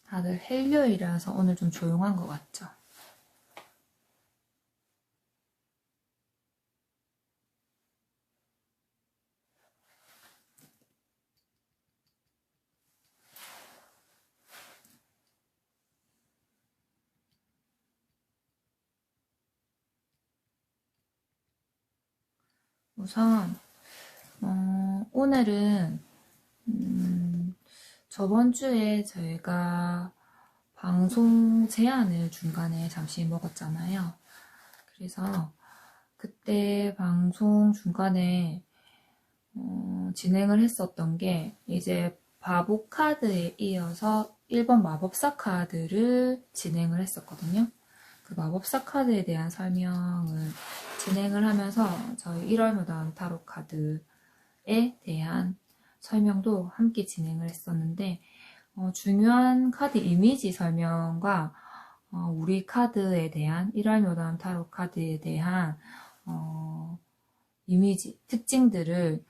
다들 헬요일이라서 오늘 좀 조용한 것 같죠? 우선 오늘은 저번 주에 저희가 방송 제안을 중간에 잠시 먹었잖아요. 그래서 그때 방송 중간에 진행을 했었던 게 이제 바보 카드에 이어서 1번 마법사 카드를 진행을 했었거든요. 그 마법사 카드에 대한 설명을 진행을 하면서 저희 1월 무단 타로 카드에 대한 설명도 함께 진행을 했었는데 중요한 카드 이미지 설명과 우리 카드에 대한 1월 무단 타로 카드에 대한 이미지, 특징들을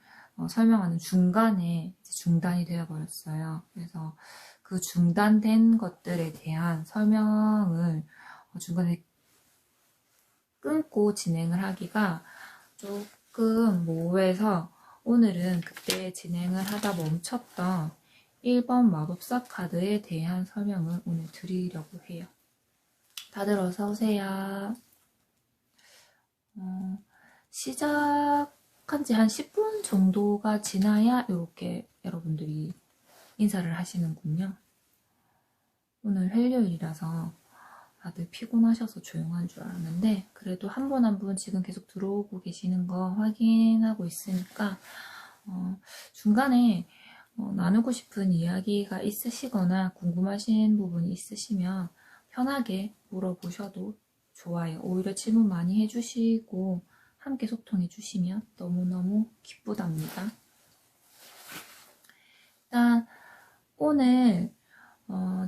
설명하는 중간에 중단이 되어버렸어요. 그래서 그 중단된 것들에 대한 설명을 중간에 끊고 진행을 하기가 조금 모호해서 오늘은 그때 진행을 하다 멈췄던 1번 마법사 카드에 대한 설명을 오늘 드리려고 해요. 다들 어서 오세요. 시작한 지 한 10분 정도가 지나야 이렇게 여러분들이 인사를 하시는군요. 오늘 헬요일이라서 다들 피곤하셔서 조용한 줄 알았는데 그래도 한 분 한 분 지금 계속 들어오고 계시는 거 확인하고 있으니까 중간에 나누고 싶은 이야기가 있으시거나 궁금하신 부분이 있으시면 편하게 물어보셔도 좋아요. 오히려 질문 많이 해주시고 함께 소통해주시면 너무너무 기쁘답니다. 일단 오늘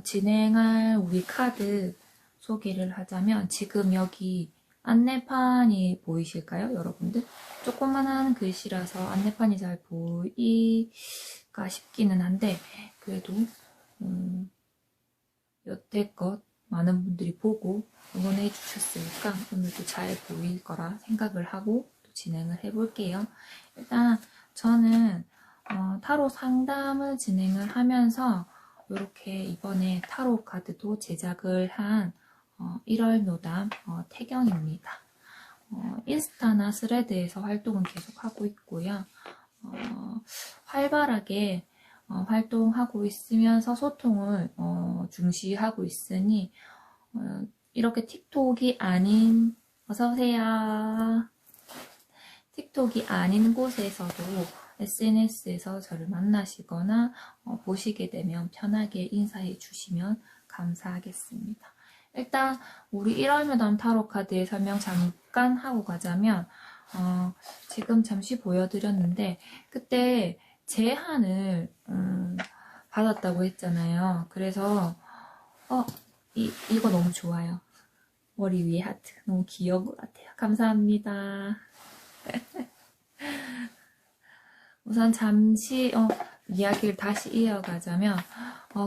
진행할 우리 카드 소개를 하자면 지금 여기 안내판이 보이실까요, 여러분들? 조그만한 글씨라서 안내판이 잘 보이가 싶기는 한데 그래도 여태껏 많은 분들이 보고 응원해 주셨으니까 오늘도 잘 보일 거라 생각을 하고 또 진행을 해볼게요. 일단 저는 타로 상담을 진행을 하면서 이렇게 이번에 타로 카드도 제작을 한 1월 묘담 태경입니다. 인스타나 스레드에서 활동은 계속하고 있고요. 활발하게 활동하고 있으면서 소통을 중시하고 있으니 이렇게 틱톡이 아닌 어서오세요. 틱톡이 아닌 곳에서도 SNS에서 저를 만나시거나 보시게 되면 편하게 인사해 주시면 감사하겠습니다. 일단 우리 1월 무덤 타로 카드의 설명 잠깐 하고 가자면 지금 잠시 보여드렸는데 그때 제안을 받았다고 했잖아요. 그래서 이거 너무 좋아요. 머리 위에 하트 너무 귀여운 것 같아요. 감사합니다. 우선 잠시 이야기를 다시 이어가자면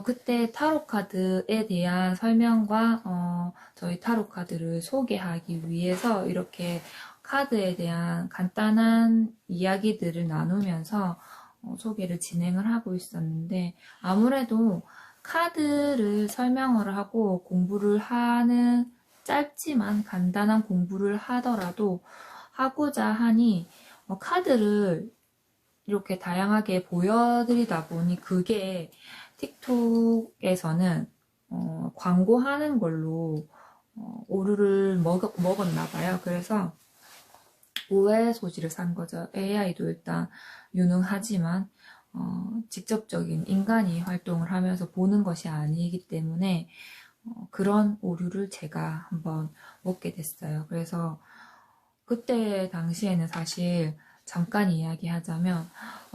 그때 타로 카드에 대한 설명과 저희 타로 카드를 소개하기 위해서 이렇게 카드에 대한 간단한 이야기들을 나누면서 소개를 진행을 하고 있었는데 아무래도 카드를 설명을 하고 공부를 하는 짧지만 간단한 공부를 하더라도 하고자 하니 카드를 이렇게 다양하게 보여드리다 보니 그게 틱톡에서는 광고하는 걸로 오류를 먹었나 봐요. 그래서 오해 소지를 산 거죠. AI도 일단 유능하지만 직접적인 인간이 활동을 하면서 보는 것이 아니기 때문에 그런 오류를 제가 한번 먹게 됐어요. 그래서 그때 당시에는 사실 잠깐 이야기하자면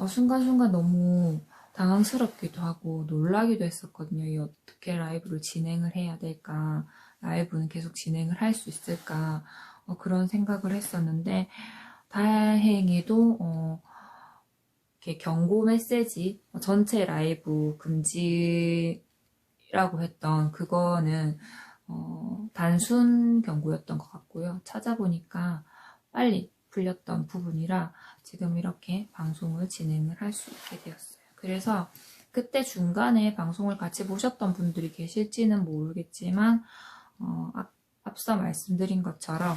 순간순간 너무 당황스럽기도 하고 놀라기도 했었거든요. 이 어떻게 라이브를 진행을 해야 될까? 라이브는 계속 진행을 할 수 있을까? 그런 생각을 했었는데 다행히도 이렇게 경고 메시지 전체 라이브 금지를 경고라고 했던 그거는 단순 경고였던 것 같고요. 찾아보니까 빨리 풀렸던 부분이라 지금 이렇게 방송을 진행을 할 수 있게 되었어요. 그래서 그때 중간에 방송을 같이 보셨던 분들이 계실지는 모르겠지만 앞서 말씀드린 것처럼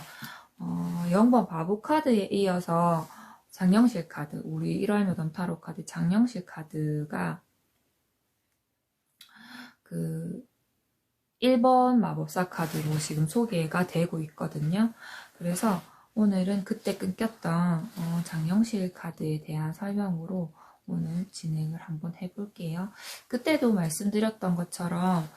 0번 바보 카드에 이어서 장영실 카드, 우리 1월 묘담 타로 카드 장영실 카드가 그 1번 마법사 카드로 지금 소개가 되고 있거든요. 그래서 오늘은 그때 끊겼던 장영실 카드에 대한 설명으로 오늘 진행을 한번 해볼게요. 그때도 말씀드렸던 것처럼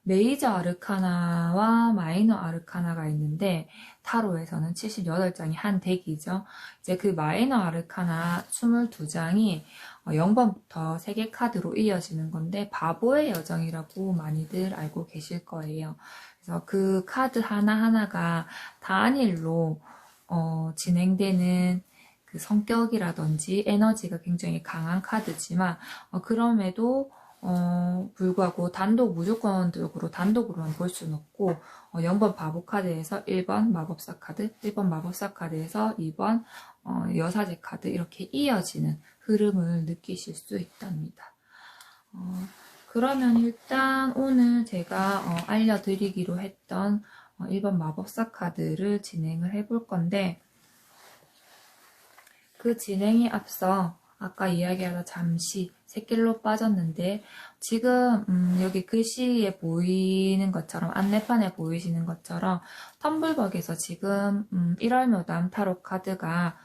메이저 아르카나와 마이너 아르카나가 있는데 타로에서는 78장이 한 덱이죠. 이제 그 마이너 아르카나 22장이 0번부터 3개 카드로 이어지는 건데 바보의 여정이라고 많이들 알고 계실 거예요. 그래서 그 카드 하나하나가 단일로 진행되는 그 성격이라든지 에너지가 굉장히 강한 카드지만 그럼에도 불구하고 단독으로만 볼 수는 없고 0번 바보 카드에서 1번 마법사 카드, 1번 마법사 카드에서 2번 여사제 카드 이렇게 이어지는 흐름을 느끼실 수 있답니다. 그러면 일단 오늘 제가 알려드리기로 했던 1번 마법사 카드를 진행을 해볼 건데 그 진행에 앞서 아까 이야기하다 잠시 샛길로 빠졌는데 지금 여기 글씨에 보이는 것처럼 안내판에 보이시는 것처럼 텀블벅에서 지금 1월 묘담 타로 카드가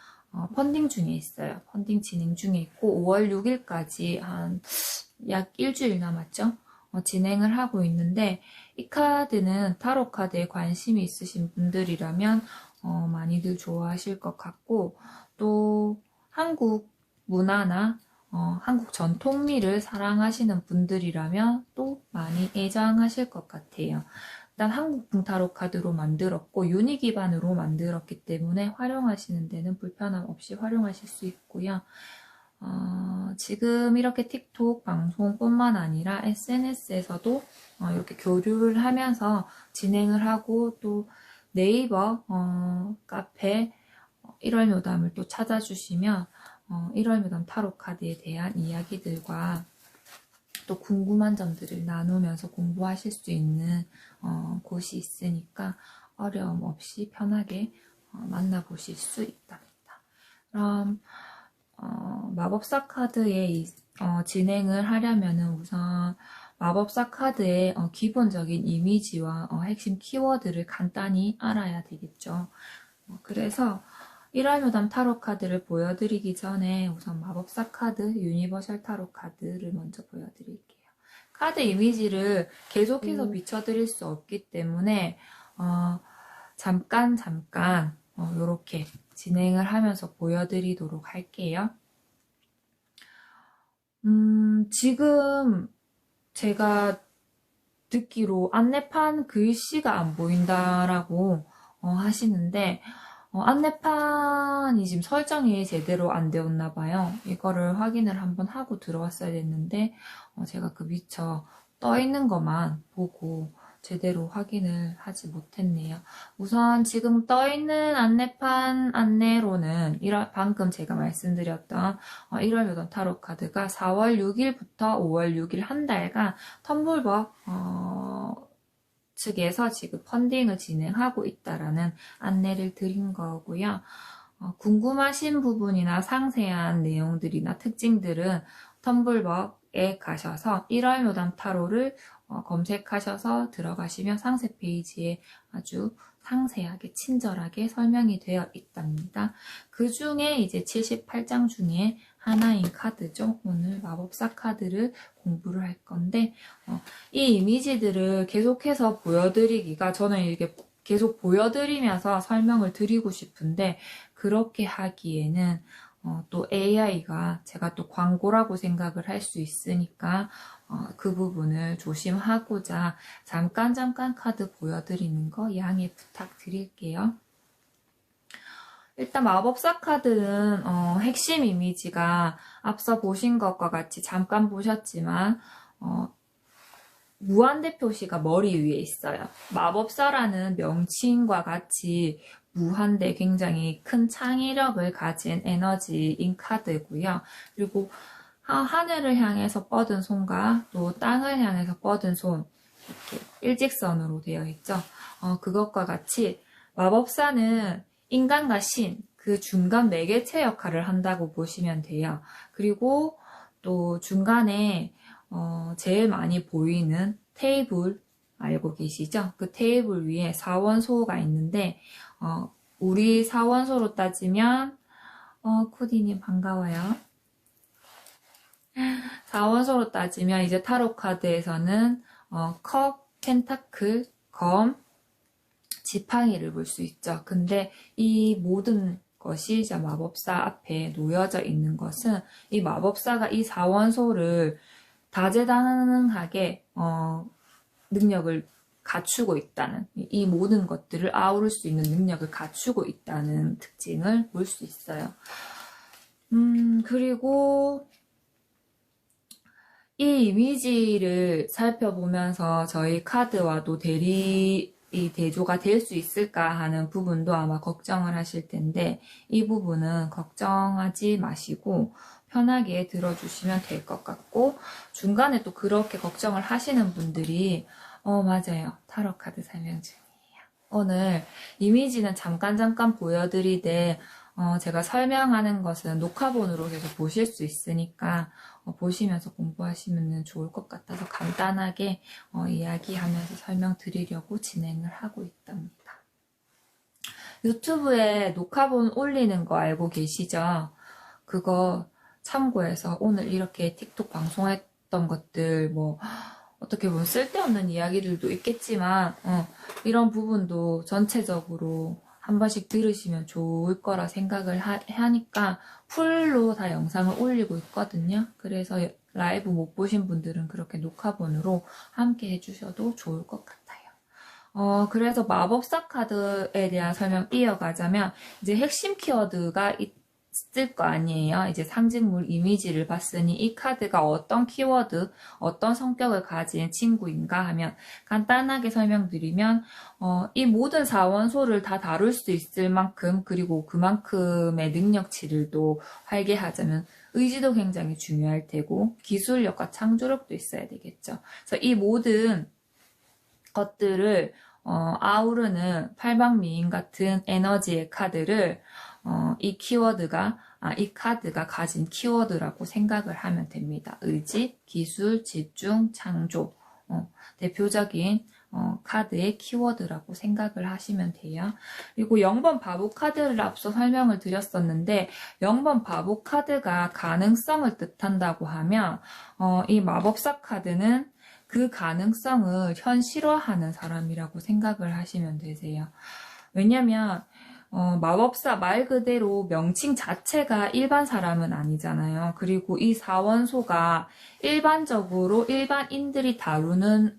펀딩 중에 있어요. 펀딩 진행 중에 있고 5월 6일까지 한 약 일주일 남았죠. 진행을 하고 있는데 이 카드는 타로 카드에 관심이 있으신 분들이라면 많이들 좋아하실 것 같고 또 한국 문화나 한국 전통미를 사랑하시는 분들이라면 또 많이 애정하실 것 같아요. 일단 한국풍 타로 카드로 만들었고 유니 기반으로 만들었기 때문에 활용하시는 데는 불편함 없이 활용하실 수 있고요. 지금 이렇게 틱톡 방송뿐만 아니라 SNS에서도 이렇게 교류를 하면서 진행을 하고 또 네이버 카페 1월 묘담을 또 찾아주시면 1월 묘담 타로 카드에 대한 이야기들과 또 궁금한 점들을 나누면서 공부하실 수 있는 곳이 있으니까 어려움 없이 편하게 만나보실 수 있답니다. 그럼 마법사 카드에 진행을 하려면은 우선 마법사 카드의 기본적인 이미지와 핵심 키워드를 간단히 알아야 되겠죠. 그래서 1월 묘담 타로 카드를 보여드리기 전에 우선 마법사 카드, 유니버셜 타로 카드를 먼저 보여드릴게요. 카드 이미지를 계속해서 비춰드릴 수 없기 때문에 잠깐 이렇게 진행을 하면서 보여드리도록 할게요. 지금 제가 듣기로 안내판 글씨가 안 보인다라고 하시는데 안내판이 지금 설정이 제대로 안 되었나 봐요. 이거를 확인을 한번 하고 들어왔어야 됐는데 제가 그 미처 떠 있는 것만 보고 제대로 확인을 하지 못했네요. 우선 지금 떠 있는 안내판 안내로는 방금 제가 말씀드렸던 1월 묘담 타로 카드가 4월 6일부터 5월 6일 한 달간 텀블벅 측에서 지금 펀딩을 진행하고 있다라는 안내를 드린 거고요. 궁금하신 부분이나 상세한 내용들이나 특징들은 텀블벅에 가셔서 1월 묘담 타로를 검색하셔서 들어가시면 상세 페이지에 아주 상세하게 친절하게 설명이 되어 있답니다. 그 중에 이제 78장 중에 하나인 카드죠. 오늘 마법사 카드를 공부를 할 건데 이 이미지들을 계속해서 보여드리기가 저는 이게 계속 보여드리면서 설명을 드리고 싶은데 그렇게 하기에는 또 AI가 제가 또 광고라고 생각을 할 수 있으니까 그 부분을 조심하고자 잠깐 카드 보여드리는 거 양해 부탁드릴게요. 일단 마법사 카드는 핵심 이미지가 앞서 보신 것과 같이 잠깐 보셨지만 무한대 표시가 머리 위에 있어요. 마법사라는 명칭과 같이 무한대, 굉장히 큰 창의력을 가진 에너지인 카드고요. 그리고 하늘을 향해서 뻗은 손과 또 땅을 향해서 뻗은 손, 이렇게 일직선으로 되어 있죠. 그것과 같이 마법사는 인간과 신, 그 중간 매개체 역할을 한다고 보시면 돼요. 그리고 또 중간에 제일 많이 보이는 테이블 알고 계시죠? 그 테이블 위에 사원소가 있는데 우리 사원소로 따지면 코디님 반가워요. 사원소로 따지면 이제 타로 카드에서는 컵, 펜타클, 검, 지팡이를 볼 수 있죠. 근데 이 모든 것이 이제 마법사 앞에 놓여져 있는 것은 이 마법사가 이 사원소를 다재다능하게 능력을 갖추고 있다는, 이 모든 것들을 아우를 수 있는 능력을 갖추고 있다는 특징을 볼 수 있어요. 그리고 이 이미지를 살펴보면서 저희 카드와도 이 대조가 될 수 있을까 하는 부분도 아마 걱정을 하실 텐데, 이 부분은 걱정하지 마시고 편하게 들어주시면 될 것 같고, 중간에 또 그렇게 걱정을 하시는 분들이 맞아요, 타로 카드 설명 중이에요. 오늘 이미지는 잠깐 보여드리되 제가 설명하는 것은 녹화본으로 계속 보실 수 있으니까 보시면서 공부하시면 좋을 것 같아서 간단하게 이야기하면서 설명드리려고 진행을 하고 있답니다. 유튜브에 녹화본 올리는 거 알고 계시죠? 그거 참고해서 오늘 이렇게 틱톡 방송했던 것들, 뭐 어떻게 보면 쓸데없는 이야기들도 있겠지만 이런 부분도 전체적으로 한 번씩 들으시면 좋을 거라 생각을 하니까 풀로 다 영상을 올리고 있거든요. 그래서 라이브 못 보신 분들은 그렇게 녹화본으로 함께 해주셔도 좋을 것 같아요. 그래서 마법사 카드에 대한 설명 이어가자면 이제 핵심 키워드가 있을 거 아니에요. 이제 상징물 이미지를 봤으니 이 카드가 어떤 키워드, 어떤 성격을 가진 친구인가 하면 간단하게 설명드리면 이 모든 사원소를 다 다룰 수 있을 만큼, 그리고 그만큼의 능력치를 또 활개하자면 의지도 굉장히 중요할 테고 기술력과 창조력도 있어야 되겠죠. 그래서 이 모든 것들을 아우르는 팔방미인 같은 에너지의 카드를 이 카드가 가진 키워드라고 생각을 하면 됩니다. 의지, 기술, 집중, 창조. 대표적인 카드의 키워드라고 생각을 하시면 돼요. 그리고 0번 바보 카드를 앞서 설명을 드렸었는데 0번 바보 카드가 가능성을 뜻한다고 하면 이 마법사 카드는 그 가능성을 현실화하는 사람이라고 생각을 하시면 되세요. 왜냐면 마법사 말 그대로 명칭 자체가 일반 사람은 아니잖아요. 그리고 이 사원소가 일반적으로 일반인들이 다루는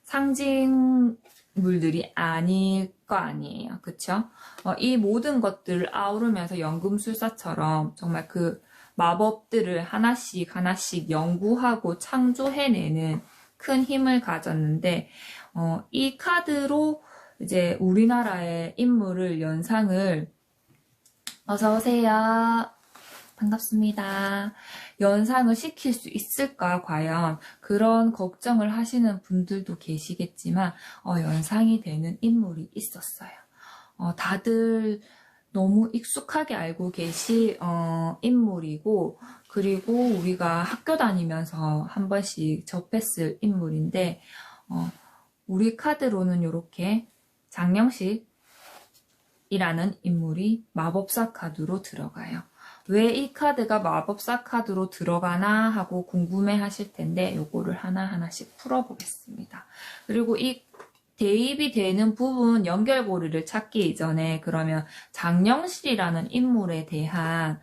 상징물들이 아닐 거 아니에요. 그쵸? 이 모든 것들을 아우르면서 연금술사처럼 정말 그 마법들을 하나씩 연구하고 창조해내는 큰 힘을 가졌는데 이 카드로 이제 우리나라의 인물을 연상을 어서오세요. 반갑습니다. 연상을 시킬 수 있을까 과연 그런 걱정을 하시는 분들도 계시겠지만 연상이 되는 인물이 있었어요. 다들 너무 익숙하게 알고 계실 인물이고, 그리고 우리가 학교 다니면서 한 번씩 접했을 인물인데 우리 카드로는 이렇게 장영식이라는 인물이 마법사 카드로 들어가요. 왜 이 카드가 마법사 카드로 들어가나 하고 궁금해 하실 텐데 요거를 하나하나씩 풀어보겠습니다. 그리고 이 대입이 되는 부분 연결고리를 찾기 이전에 그러면 장영실이라는 인물에 대한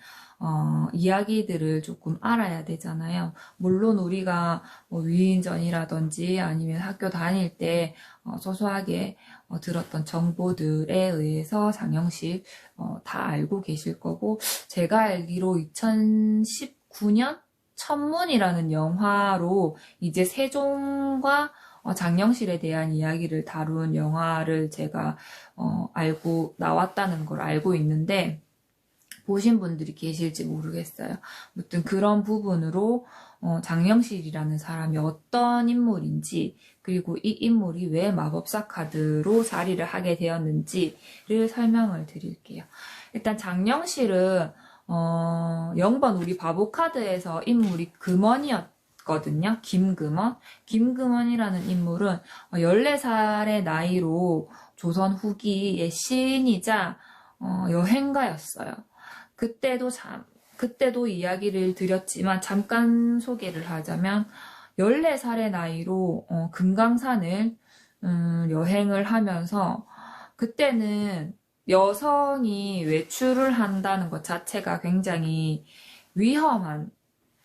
이야기들을 조금 알아야 되잖아요. 물론 우리가 위인전이라든지 아니면 학교 다닐 때 소소하게 들었던 정보들에 의해서 장영식 다 알고 계실 거고, 제가 알기로 2019년 천문이라는 영화로 이제 세종과 장영실에 대한 이야기를 다룬 영화를 제가 나왔다는 걸 알고 있는데 보신 분들이 계실지 모르겠어요. 아무튼 그런 부분으로 장영실이라는 사람이 어떤 인물인지, 그리고 이 인물이 왜 마법사 카드로 자리를 하게 되었는지를 설명을 드릴게요. 일단 장영실은 0번 우리 바보 카드에서 인물이 금원이었거든요. 김금원. 김금원이라는 인물은 14살의 나이로 조선 후기의 시인이자 여행가였어요. 그때도 이야기를 드렸지만 잠깐 소개를 하자면 14살의 나이로 금강산을 여행을 하면서, 그때는 여성이 외출을 한다는 것 자체가 굉장히 위험한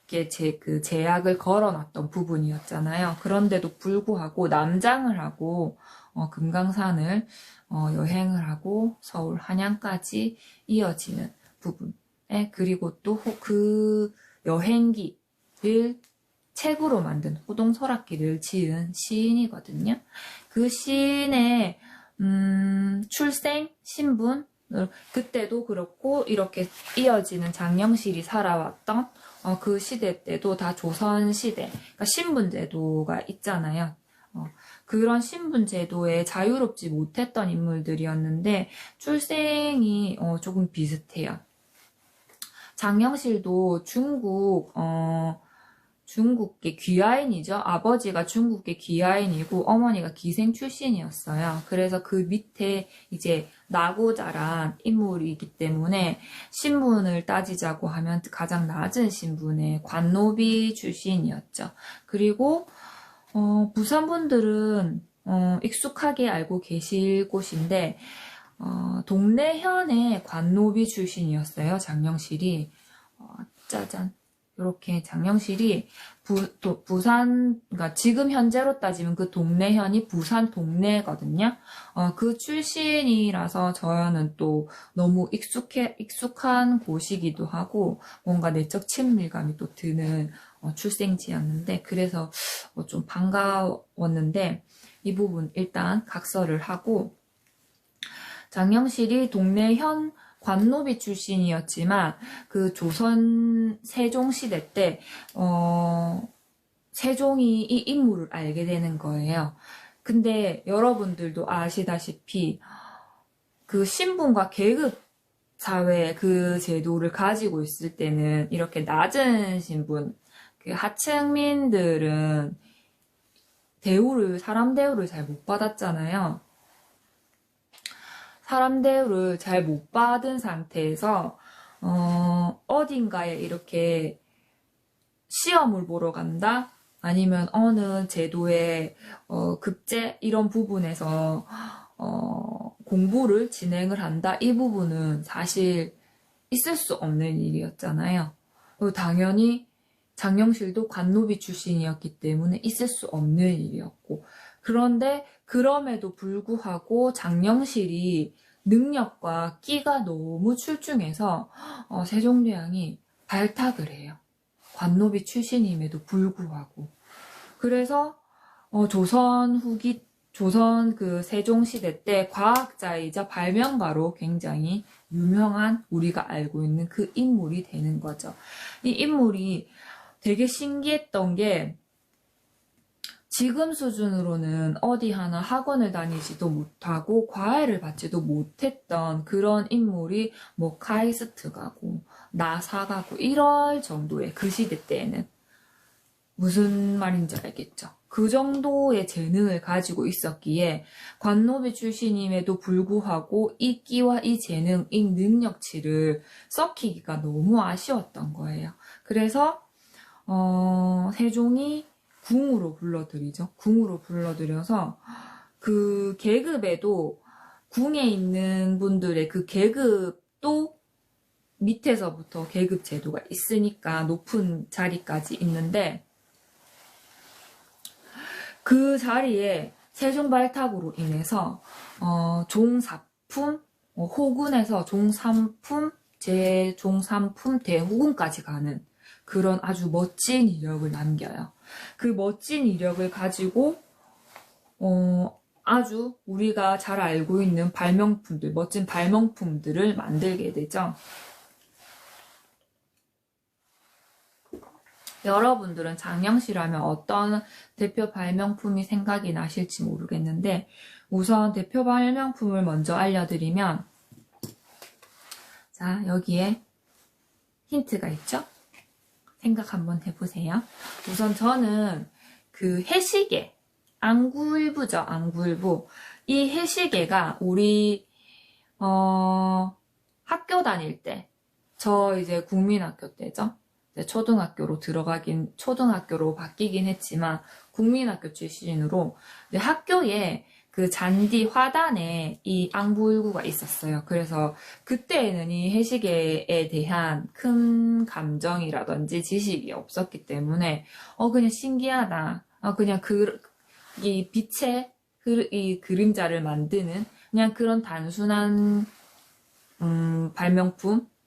게 그 제약을 걸어놨던 부분이었잖아요. 그런데도 불구하고 남장을 하고 금강산을 여행을 하고 서울 한양까지 이어지는 부분에, 그리고 또 그 여행기를 책으로 만든 호동설악기를 지은 시인이거든요. 그 시인의 출생, 신분, 그때도 그렇고 이렇게 이어지는 장영실이 살아왔던 그 시대 때도 다 조선시대, 그러니까 신분제도가 있잖아요. 그런 신분제도에 자유롭지 못했던 인물들이었는데 출생이 조금 비슷해요. 장영실도 중국계 귀하인이죠. 아버지가 중국계 귀하인이고 어머니가 기생 출신이었어요. 그래서 그 밑에 이제 나고 자란 인물이기 때문에 신분을 따지자고 하면 가장 낮은 신분의 관노비 출신이었죠. 그리고 부산 분들은 익숙하게 알고 계실 곳인데 동래현의 관노비 출신이었어요. 장영실이. 짜잔. 이렇게 장영실이 부산, 그러니까 지금 현재로 따지면 그 동래현이 부산 동래거든요. 그 출신이라서 저는 또 너무 익숙한 곳이기도 하고 뭔가 내적 친밀감이 또 드는 출생지였는데, 그래서 좀 반가웠는데 이 부분 일단 각설을 하고, 장영실이 동래현 관노비 출신이었지만 그 조선 세종시대 때 세종이 이 인물을 알게 되는 거예요. 근데 여러분들도 아시다시피 그 신분과 계급 사회 그 제도를 가지고 있을 때는 이렇게 낮은 신분, 그 하층민들은 사람 대우를 잘 못 받았잖아요. 사람 대우를 잘 못 받은 상태에서 어딘가에 이렇게 시험을 보러 간다? 아니면 어느 제도의 급제 이런 부분에서 공부를 진행을 한다? 이 부분은 사실 있을 수 없는 일이었잖아요. 당연히 장영실도 관노비 출신이었기 때문에 있을 수 없는 일이었고, 그런데 그럼에도 불구하고 장영실이 능력과 끼가 너무 출중해서 세종대왕이 발탁을 해요. 관노비 출신임에도 불구하고. 그래서 조선 그 세종시대 때 과학자이자 발명가로 굉장히 유명한, 우리가 알고 있는 그 인물이 되는 거죠. 이 인물이 되게 신기했던 게, 지금 수준으로는 어디 하나 학원을 다니지도 못하고 과외를 받지도 못했던 그런 인물이 뭐 카이스트 가고 나사 가고 이럴 정도의, 그 시대 때에는 무슨 말인지 알겠죠? 그 정도의 재능을 가지고 있었기에 관노비 출신임에도 불구하고 이 끼와 이 재능, 이 능력치를 썩히기가 너무 아쉬웠던 거예요. 그래서 세종이 궁으로 불러들이죠. 궁으로 불러들여서 그 계급에도, 궁에 있는 분들의 그 계급도 밑에서부터 계급 제도가 있으니까 높은 자리까지 있는데, 그 자리에 세종발탁으로 인해서 종사품, 호군에서 종삼품, 제종삼품, 대호군까지 가는 그런 아주 멋진 이력을 남겨요. 그 멋진 이력을 가지고 아주 우리가 잘 알고 있는 발명품들, 멋진 발명품들을 만들게 되죠. 여러분들은 장영실하면 어떤 대표 발명품이 생각이 나실지 모르겠는데, 우선 대표 발명품을 먼저 알려드리면, 자, 여기에 힌트가 있죠? 생각 한번 해보세요. 우선 저는 그 해시계, 안구일부죠, 안구일부. 이 해시계가 우리 학교 다닐 때, 저 이제 국민학교 때죠. 초등학교로 바뀌긴 했지만, 국민학교 출신으로, 학교에 그 잔디 화단에 이 안구일구가 있었어요. 그래서 그때에는 이 해시계에 대한 큰 감정이라든지 지식이 없었기 때문에, 그냥 신기하다. 그냥 이 빛의 이 그림자를 만드는 그냥 그런 단순한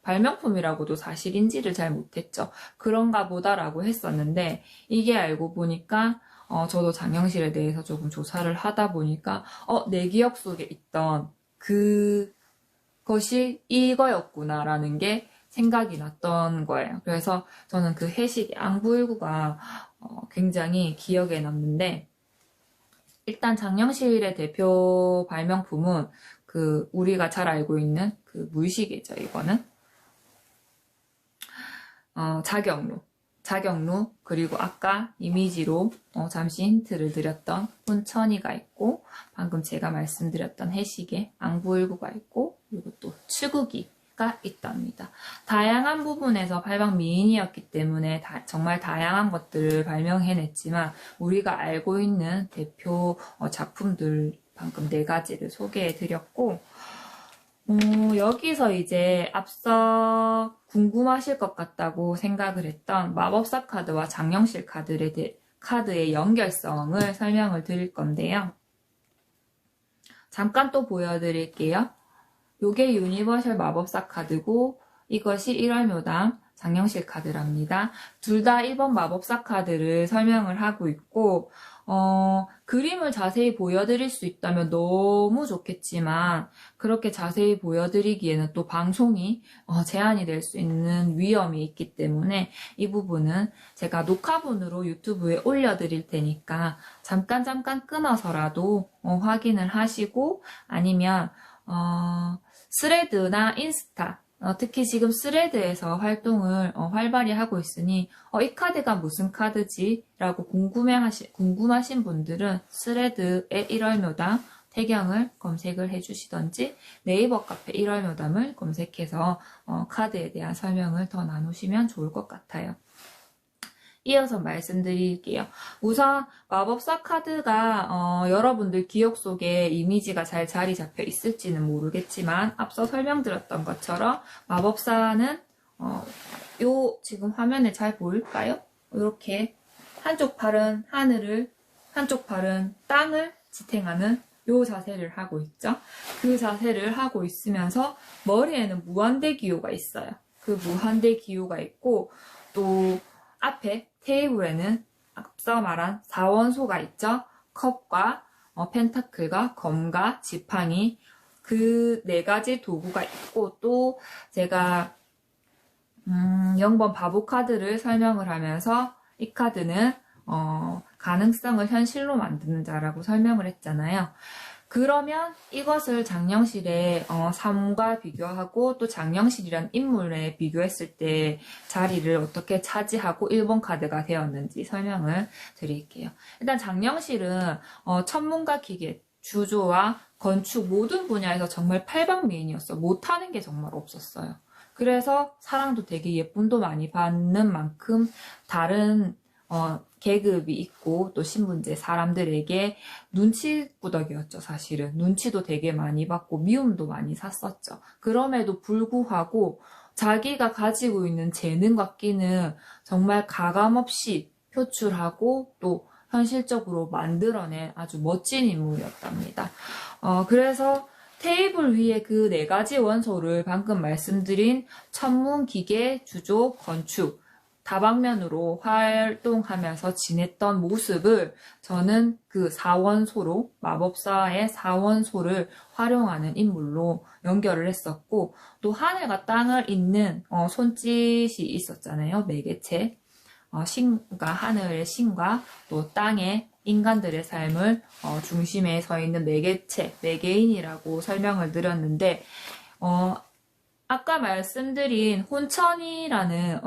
발명품이라고도 사실인지를 잘 못했죠. 그런가 보다라고 했었는데, 이게 알고 보니까 저도 장영실에 대해서 조금 조사를 하다 보니까 내 기억 속에 있던 그것이 이거였구나라는 게 생각이 났던 거예요. 그래서 저는 그 해시계 안구일구가 굉장히 기억에 남는데, 일단 장영실의 대표 발명품은 그 우리가 잘 알고 있는 그 물시계죠. 이거는 자격루, 그리고 아까 이미지로 잠시 힌트를 드렸던 혼천이가 있고, 방금 제가 말씀드렸던 해시계, 안구일구가 있고, 그리고 또 치구기가 있답니다. 다양한 부분에서 발명 미인이었기 때문에 정말 다양한 것들을 발명해냈지만, 우리가 알고 있는 대표 작품들 방금 4가지를 소개해드렸고, 여기서 이제 앞서 궁금하실 것 같다고 생각을 했던 마법사 카드와 장영실 카드의 연결성을 설명을 드릴 건데요. 잠깐 또 보여드릴게요. 요게 유니버셜 마법사 카드고, 이것이 1월묘당 장영실 카드랍니다. 둘 다 1번 마법사 카드를 설명을 하고 있고, 그림을 자세히 보여드릴 수 있다면 너무 좋겠지만, 그렇게 자세히 보여드리기에는 또 방송이 제한이 될 수 있는 위험이 있기 때문에, 이 부분은 제가 녹화본으로 유튜브에 올려드릴 테니까 잠깐 끊어서라도 확인을 하시고, 아니면 스레드나 인스타, 특히 지금 스레드에서 활동을 활발히 하고 있으니 이 카드가 무슨 카드지? 라고 궁금하신 분들은 스레드의 1월묘당 태경을 검색을 해주시던지, 네이버 카페 1월묘담을 검색해서 카드에 대한 설명을 더 나누시면 좋을 것 같아요. 이어서 말씀드릴게요. 우선 마법사 카드가 여러분들 기억 속에 이미지가 잘 자리 잡혀 있을지는 모르겠지만, 앞서 설명드렸던 것처럼 마법사는 요 지금 화면에 잘 보일까요? 이렇게 한쪽 팔은 하늘을, 한쪽 팔은 땅을 지탱하는 요 자세를 하고 있죠. 그 자세를 하고 있으면서 머리에는 무한대 기호가 있어요. 그 무한대 기호가 있고, 또 앞에 테이블에는 앞서 말한 4원소가 있죠. 컵과 펜타클과 검과 지팡이, 그 4가지 도구가 있고, 또 제가 0번 바보 카드를 설명을 하면서 이 카드는 가능성을 현실로 만드는 자라고 설명을 했잖아요. 그러면 이것을 장영실의 삶과 비교하고, 또 장영실이란 인물에 비교했을 때 자리를 어떻게 차지하고 1번 카드가 되었는지 설명을 드릴게요. 일단 장영실은 천문과 기계, 주조와 건축 모든 분야에서 정말 팔방미인이었어. 못하는 게 정말 없었어요. 그래서 사랑도 되게 예쁨도 많이 받는 만큼 다른 계급이 있고, 또 신분제 사람들에게 눈치꾸덕이었죠. 사실은 눈치도 되게 많이 받고 미움도 많이 샀었죠. 그럼에도 불구하고 자기가 가지고 있는 재능과 끼는 정말 가감없이 표출하고 또 현실적으로 만들어낸 아주 멋진 인물이었답니다. 그래서 테이블 위에 그 4가지 원소를 방금 말씀드린 천문, 기계, 주조, 건축, 다방면으로 활동하면서 지냈던 모습을 저는 그 사원소로, 마법사의 사원소를 활용하는 인물로 연결을 했었고, 또 하늘과 땅을 잇는 손짓이 있었잖아요. 매개체. 신과 하늘의 신과 또 땅의 인간들의 삶을 중심에 서 있는 매개체, 매개인이라고 설명을 드렸는데, 아까 말씀드린 혼천이라는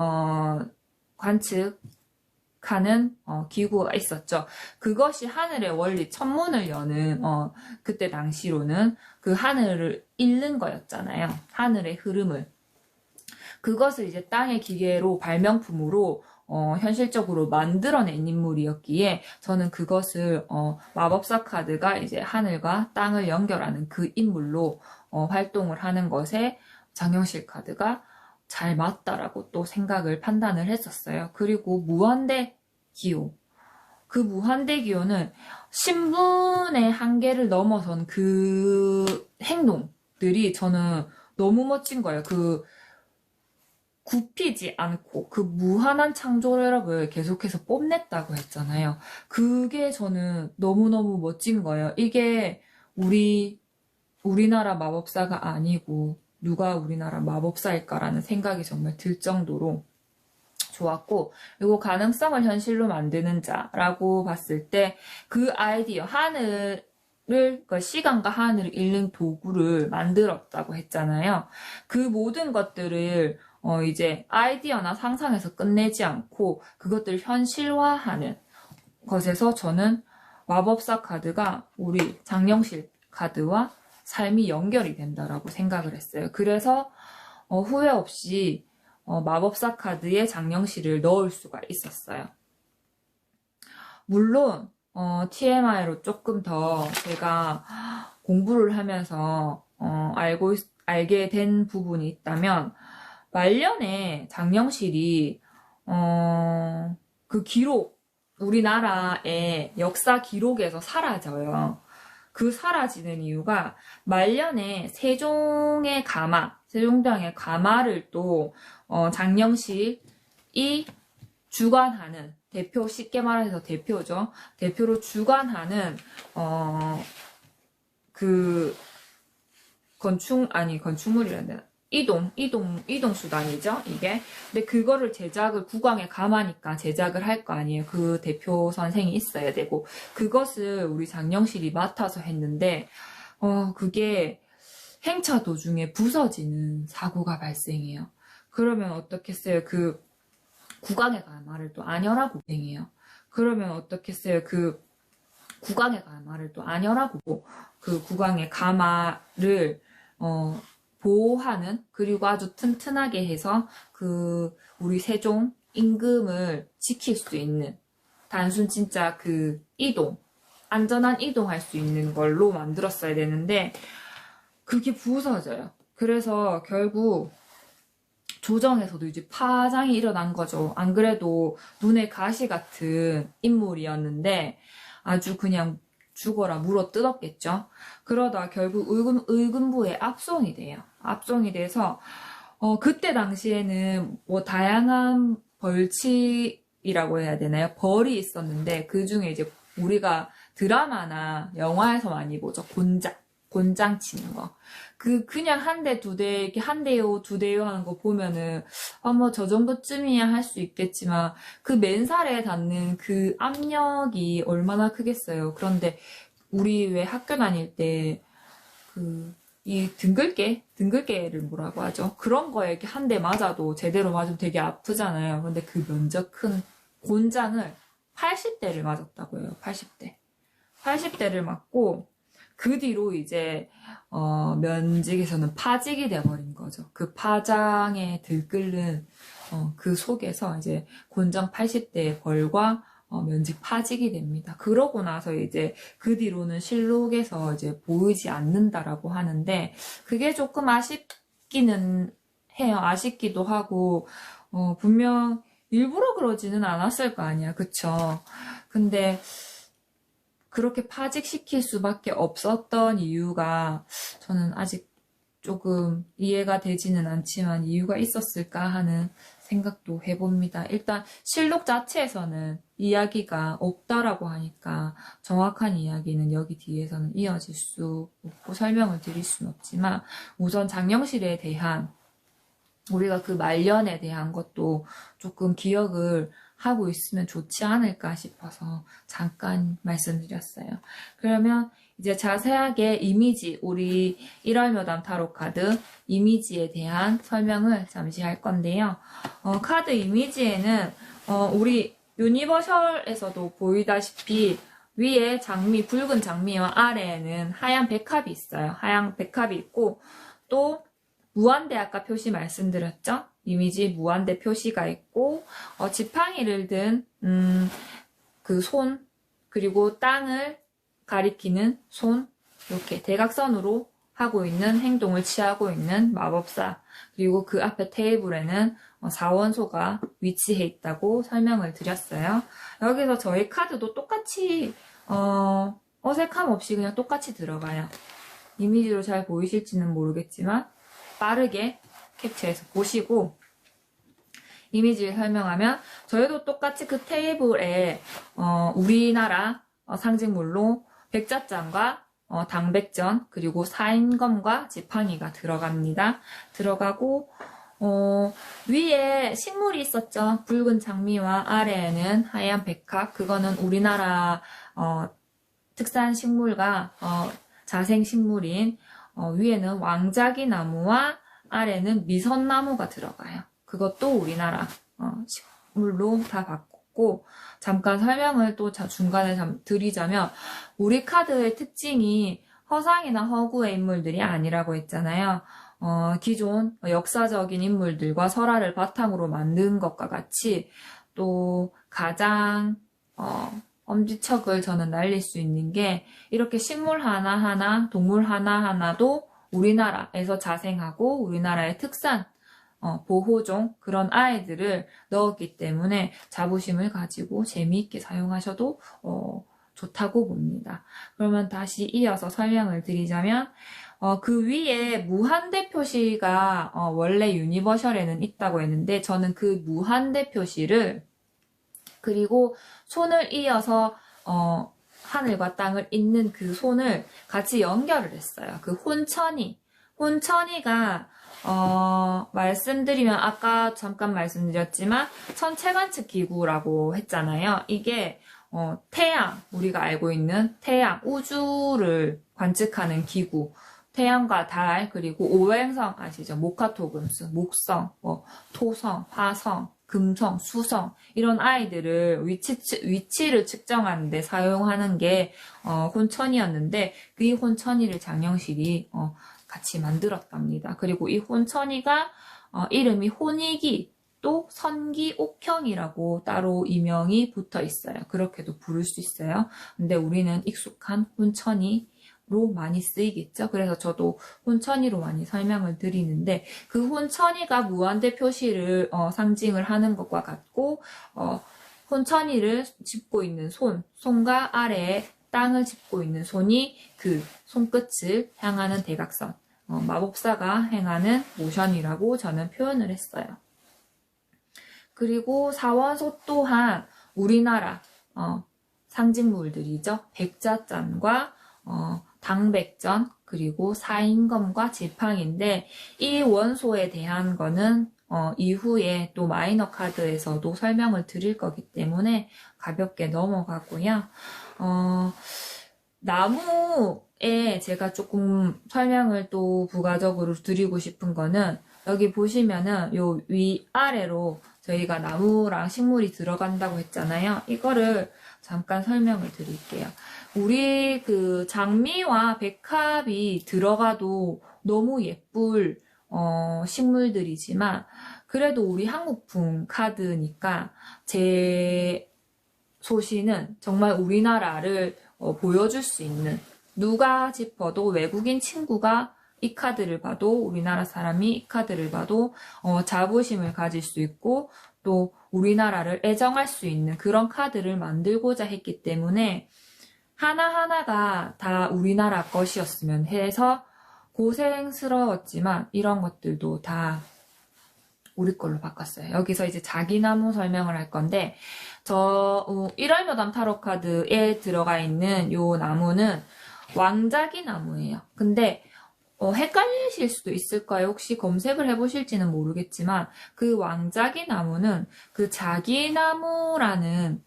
관측하는 기구가 있었죠. 그것이 하늘의 원리, 천문을 여는 그때 당시로는 그 하늘을 읽는 거였잖아요. 하늘의 흐름을. 그것을 이제 땅의 기계로 발명품으로 현실적으로 만들어낸 인물이었기에 저는 그것을 마법사 카드가 이제 하늘과 땅을 연결하는 그 인물로 활동을 하는 것에 장영실 카드가 잘 맞다라고 또 생각을 판단을 했었어요. 그리고 무한대 기호. 그 무한대 기호는 신분의 한계를 넘어선 그 행동들이 저는 너무 멋진 거예요. 그 굽히지 않고 그 무한한 창조력을 계속해서 뽐냈다고 했잖아요. 그게 저는 너무너무 멋진 거예요. 이게 우리나라 마법사가 아니고 누가 우리나라 마법사일까라는 생각이 정말 들 정도로 좋았고, 그리고 가능성을 현실로 만드는 자라고 봤을 때 그 아이디어, 시간과 하늘을 읽는 도구를 만들었다고 했잖아요. 그 모든 것들을 이제 아이디어나 상상에서 끝내지 않고 그것들을 현실화하는 것에서 저는 마법사 카드가 우리 장영실 카드와 삶이 연결이 된다라고 생각을 했어요. 그래서 후회 없이 마법사 카드에 장영실을 넣을 수가 있었어요. 물론 TMI로 조금 더 제가 공부를 하면서 알게 된 부분이 있다면, 말년에 장영실이 그 기록, 우리나라의 역사 기록에서 사라져요. 그 사라지는 이유가 말년에 세종의 가마, 세종대왕의 가마를 또 장영실이 주관하는 대표, 쉽게 말해서 대표죠. 대표로 주관하는 그 건축물이란다. 이동수단이죠, 이게. 근데 그거를 국왕에 가마니까 제작을 할 거 아니에요. 그 대표 선생이 있어야 되고. 그것을 우리 장영실이 맡아서 했는데, 그게 행차 도중에 부서지는 사고가 발생해요. 그러면 어떻겠어요? 그 국왕의 가마를 또 안열하고 발생해요. 그러면 어떻겠어요? 그 국왕의 가마를 또 안열하고, 그 국왕의 가마를, 보호하는, 그리고 아주 튼튼하게 해서 그 우리 세종 임금을 지킬 수 있는, 단순 진짜 그 안전한 이동할 수 있는 걸로 만들었어야 되는데 그게 부서져요. 그래서 결국 조정에서도 이제 파장이 일어난 거죠. 안 그래도 눈에 가시 같은 인물이었는데 아주 그냥 죽어라 물어 뜯었겠죠. 그러다 결국 의금부에 압송이 돼요. 압송이 돼서 그때 당시에는 뭐 다양한 벌칙이라고 해야 되나요? 벌이 있었는데 그 중에 이제 우리가 드라마나 영화에서 많이 보죠. 곤장 치는 거. 그냥 한 대, 두 대, 이렇게 한 대요, 두 대요 하는 거 보면은, 뭐 저 정도쯤이야 할 수 있겠지만, 그 맨살에 닿는 그 압력이 얼마나 크겠어요. 그런데, 우리 왜 학교 다닐 때, 이 등글개를 뭐라고 하죠? 그런 거에 이렇게 한 대 맞아도 제대로 맞으면 되게 아프잖아요. 근데 그 면적 큰 곤장을 80대를 맞았다고 해요. 80대. 80대를 맞고, 그 뒤로 이제 면직에서는 파직이 돼버린 거죠. 그 파장에 들끓는 그 속에서 이제 곤장 80대의 벌과 면직 파직이 됩니다. 그러고 나서 이제 그 뒤로는 실록에서 이제 보이지 않는다라고 하는데 그게 조금 아쉽기는 해요. 아쉽기도 하고 분명 일부러 그러지는 않았을 거 아니야. 그쵸? 근데 그렇게 파직시킬 수밖에 없었던 이유가 저는 아직 조금 이해가 되지는 않지만 이유가 있었을까 하는 생각도 해봅니다. 일단 실록 자체에서는 이야기가 없다라고 하니까 정확한 이야기는 여기 뒤에서는 이어질 수 없고 설명을 드릴 수는 없지만 우선 장영실에 대한 우리가 그 말년에 대한 것도 조금 기억을 하고 있으면 좋지 않을까 싶어서 잠깐 말씀드렸어요. 그러면 이제 자세하게 이미지, 우리 1월 묘담 타로 카드 이미지에 대한 설명을 잠시 할 건데요. 카드 이미지에는 우리 유니버셜에서도 보이다시피 위에 장미, 붉은 장미와 아래에는 하얀 백합이 있어요. 하얀 백합이 있고 또 무한대 아까 표시 말씀드렸죠? 이미지 무한대 표시가 있고 지팡이를 든 그 손 그리고 땅을 가리키는 손 이렇게 대각선으로 하고 있는 행동을 취하고 있는 마법사 그리고 그 앞에 테이블에는 사원소가 위치해 있다고 설명을 드렸어요. 여기서 저희 카드도 똑같이 어색함 없이 그냥 똑같이 들어가요. 이미지로 잘 보이실지는 모르겠지만 빠르게 캡처해서 보시고 이미지를 설명하면 저희도 똑같이 그 테이블에 우리나라 상징물로 백자장과 당백전 그리고 사인검과 지팡이가 들어갑니다. 들어가고 위에 식물이 있었죠. 붉은 장미와 아래에는 하얀 백합 그거는 우리나라 특산 식물과 자생식물인 위에는 왕자기 나무와 아래는 미선나무가 들어가요. 그것도 우리나라 식물로 다 바꿨고 잠깐 설명을 또 중간에 드리자면 우리 카드의 특징이 허상이나 허구의 인물들이 아니라고 했잖아요. 기존 역사적인 인물들과 설화를 바탕으로 만든 것과 같이 또 가장 엄지척을 저는 날릴 수 있는 게 이렇게 식물 하나하나, 동물 하나하나도 우리나라에서 자생하고 우리나라의 특산, 보호종 그런 아이들을 넣었기 때문에 자부심을 가지고 재미있게 사용하셔도 좋다고 봅니다. 그러면 다시 이어서 설명을 드리자면 그 위에 무한대 표시가 원래 유니버셜에는 있다고 했는데 저는 그 무한대 표시를 그리고 손을 이어서 하늘과 땅을 잇는 그 손을 같이 연결을 했어요. 그 혼천이가 말씀드리면 아까 잠깐 말씀드렸지만 천체관측 기구라고 했잖아요. 이게 태양, 우리가 알고 있는 태양, 우주를 관측하는 기구, 태양과 달, 그리고 오행성 아시죠? 모카토금수, 목성, 토성, 화성, 금성, 수성 이런 아이들을 위치를 측정하는데 사용하는 게 혼천이었는데 그 혼천이를 장영실이 같이 만들었답니다. 그리고 이 혼천이가 이름이 혼이기 또 선기옥형이라고 따로 이명이 붙어 있어요. 그렇게도 부를 수 있어요. 근데 우리는 익숙한 혼천이로 많이 쓰이겠죠. 그래서 저도 혼천이로 많이 설명을 드리는데 그 혼천이가 무한대 표시를 상징을 하는 것과 같고 혼천이를 짚고 있는 손과 아래에 땅을 짚고 있는 손이 그 손끝을 향하는 대각선 마법사가 행하는 모션이라고 저는 표현을 했어요. 그리고 사원소 또한 우리나라 상징물들이죠. 백자잔과 당백전 그리고 사인검과 지팡인데 이 원소에 대한 거는 이후에 또 마이너 카드에서도 설명을 드릴 거기 때문에 가볍게 넘어가고요. 나무에 제가 조금 설명을 또 부가적으로 드리고 싶은 거는 여기 보시면은 요 위아래로 저희가 나무랑 식물이 들어간다고 했잖아요. 이거를 잠깐 설명을 드릴게요. 우리 그 장미와 백합이 들어가도 너무 예쁠 식물들이지만 그래도 우리 한국풍 카드니까 제 소시는 정말 우리나라를 보여줄 수 있는 누가 짚어도 외국인 친구가 이 카드를 봐도 우리나라 사람이 이 카드를 봐도 자부심을 가질 수 있고 또 우리나라를 애정할 수 있는 그런 카드를 만들고자 했기 때문에 하나하나가 다 우리나라 것이었으면 해서 고생스러웠지만 이런 것들도 다 우리 걸로 바꿨어요. 여기서 이제 자기나무 설명을 할 건데, 1월 묘담 타로 카드에 들어가 있는 요 나무는 왕자기 나무예요. 근데 헷갈리실 수도 있을 거예요. 혹시 검색을 해보실지는 모르겠지만 그 왕자기 나무는 그 자기나무라는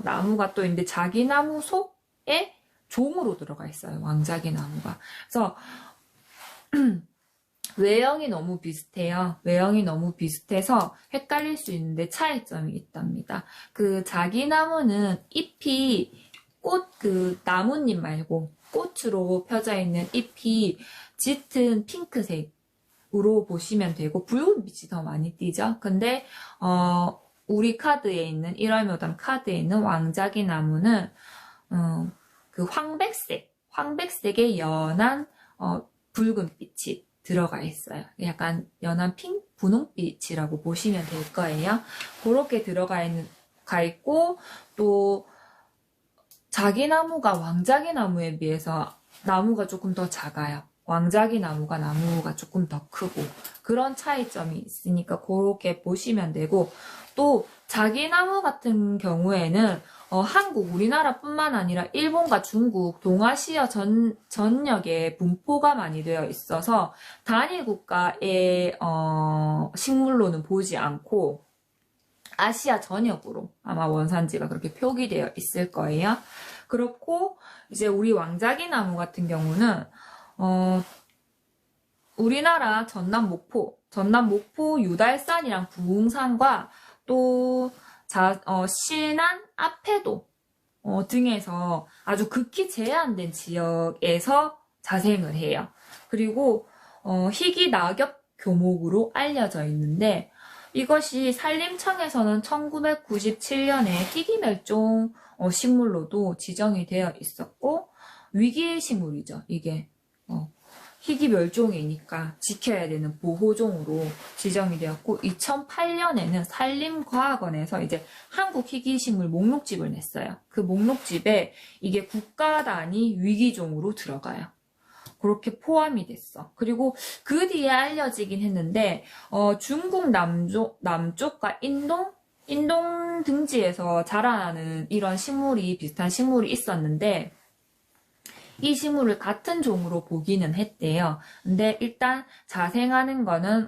나무가 또 있는데 자기나무 속에 종으로 들어가 있어요. 왕자기 나무가. 그래서 외형이 너무 비슷해요. 외형이 너무 비슷해서 헷갈릴 수 있는데 차이점이 있답니다. 그 자기나무는 잎이 그 나뭇잎 말고 꽃으로 펴져 있는 잎이 짙은 핑크색으로 보시면 되고 붉은 빛이 더 많이 띄죠. 근데 우리 카드에 있는 1월 묘담 카드에 있는 왕자기 나무는 그 황백색의 연한 붉은 빛이 들어가 있어요. 약간 연한 분홍빛이라고 보시면 될 거예요. 그렇게 들어가 있고 또 자기 나무가 왕자기 나무에 비해서 나무가 조금 더 작아요. 왕자기 나무가 조금 더 크고 그런 차이점이 있으니까 그렇게 보시면 되고 또 자기 나무 같은 경우에는 한국, 우리나라뿐만 아니라 일본과 중국, 동아시아 전역에 분포가 많이 되어 있어서 단일 국가의 식물로는 보지 않고 아시아 전역으로 아마 원산지가 그렇게 표기되어 있을 거예요. 그렇고 이제 우리 왕자기 나무 같은 경우는 우리나라 전남 목포 유달산이랑 부흥산과 또 신안 앞에도 등에서 아주 극히 제한된 지역에서 자생을 해요. 그리고 희귀 낙엽 교목으로 알려져 있는데 이것이 산림청에서는 1997년에 희귀멸종 식물로도 지정이 되어 있었고 위기식물이죠. 이게 희귀멸종이니까 지켜야 되는 보호종으로 지정이 되었고 2008년에는 산림과학원에서 이제 한국 희귀식물 목록집을 냈어요. 그 목록집에 이게 국가 단위 위기종으로 들어가요. 그렇게 포함이 됐어. 그리고 그 뒤에 알려지긴 했는데 중국 남쪽과 인동 등지에서 자라나는 이런 비슷한 식물이 있었는데 이 식물을 같은 종으로 보기는 했대요. 근데 일단 자생하는 거는